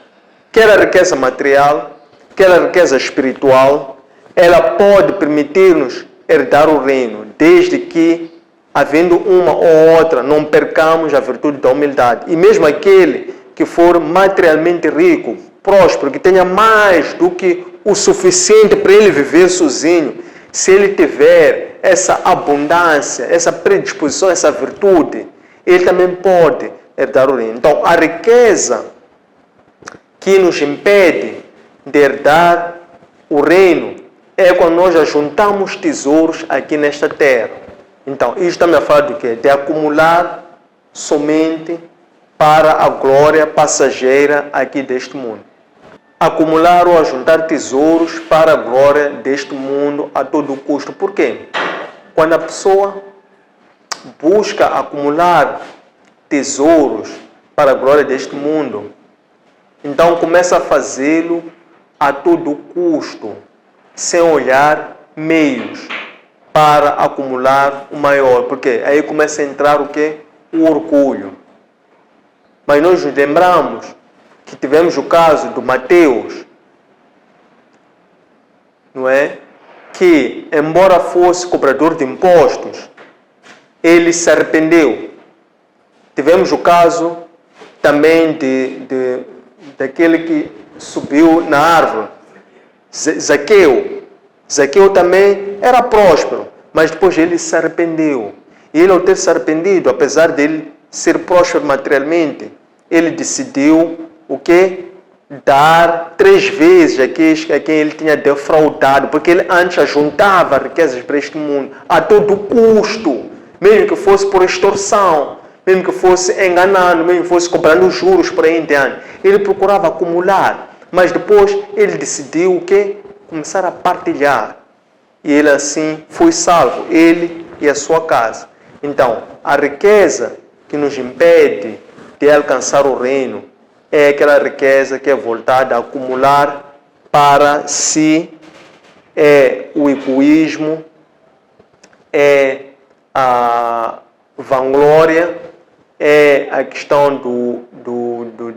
quer a riqueza material, quer a riqueza espiritual, ela pode permitir-nos herdar o reino, desde que, havendo uma ou outra, não percamos a virtude da humildade. E mesmo aquele que for materialmente rico, próspero, que tenha mais do que o suficiente para ele viver sozinho, se ele tiver essa abundância, essa predisposição, essa virtude, ele também pode herdar o reino. Então, a riqueza que nos impede de herdar o reino é quando nós ajuntamos tesouros aqui nesta terra. Então, isto está me a falar do quê? De acumular somente para a glória passageira aqui deste mundo. Acumular ou ajuntar tesouros para a glória deste mundo a todo custo. Por quê? Quando a pessoa busca acumular tesouros para a glória deste mundo, então começa a fazê-lo a todo custo, sem olhar meios para acumular o maior. Porque aí começa a entrar o quê? O orgulho. Mas nós nos lembramos que tivemos o caso do Mateus, não é? Que, embora fosse cobrador de impostos, ele se arrependeu. Tivemos o caso também daquele que subiu na árvore. Zaqueu também era próspero, mas depois ele se arrependeu. E ele, ao ter se arrependido, apesar de ele ser próspero materialmente, ele decidiu o quê? Dar 3 vezes a quem ele tinha defraudado, porque ele antes ajuntava riquezas para este mundo a todo custo, mesmo que fosse por extorsão, mesmo que fosse enganando, mesmo que fosse cobrando juros por aí em diante. Ele procurava acumular, mas depois ele decidiu o quê? Começar a partilhar. E ele assim foi salvo, ele e a sua casa. Então, a riqueza que nos impede de alcançar o reino é aquela riqueza que é voltada a acumular para si, é o egoísmo, é a vanglória, é a questão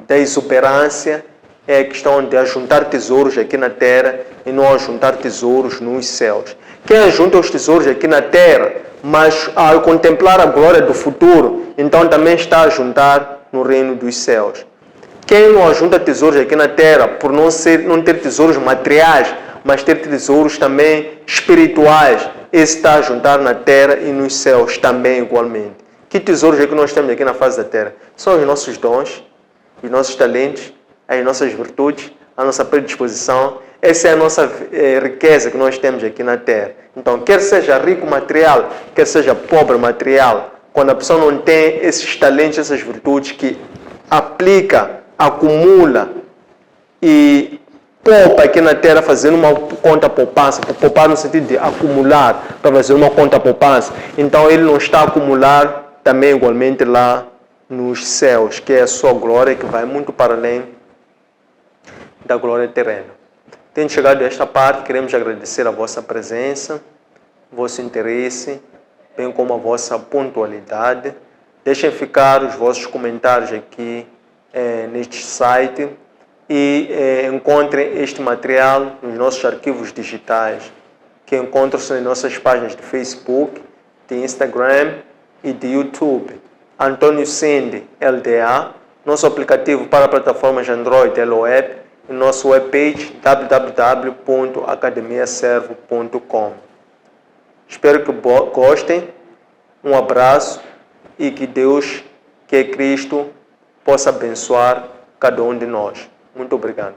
da exuberância, é a questão de ajuntar tesouros aqui na terra e não ajuntar tesouros nos céus. Quem ajunta os tesouros aqui na terra, mas ao contemplar a glória do futuro, então também está a juntar no reino dos céus. Quem não ajunta tesouros aqui na terra, por não ter tesouros materiais, mas ter tesouros também espirituais, esse está a juntar na terra e nos céus também igualmente. Que tesouros é que nós temos aqui na face da terra? São os nossos dons, os nossos talentos, as nossas virtudes, a nossa predisposição. Essa é a nossa riqueza que nós temos aqui na terra. Então, quer seja rico material, quer seja pobre material, quando a pessoa não tem esses talentos, essas virtudes que aplica, acumula e poupa aqui na terra fazendo uma conta poupança, poupar no sentido de acumular para fazer uma conta poupança, então ele não está a acumular também igualmente lá nos céus, que é a sua glória que vai muito para além da glória terrena. Tendo chegado a esta parte, queremos agradecer a vossa presença, vosso interesse, bem como a vossa pontualidade. Deixem ficar os vossos comentários aqui neste site e encontrem este material nos nossos arquivos digitais, que encontram-se nas nossas páginas de Facebook, de Instagram e de YouTube. Antônio Sende, LDA, nosso aplicativo para plataformas Android LOAP e nosso webpage www.academiaservo.com. Espero que gostem, um abraço e que Deus, que é Cristo, possa abençoar cada um de nós. Muito obrigado.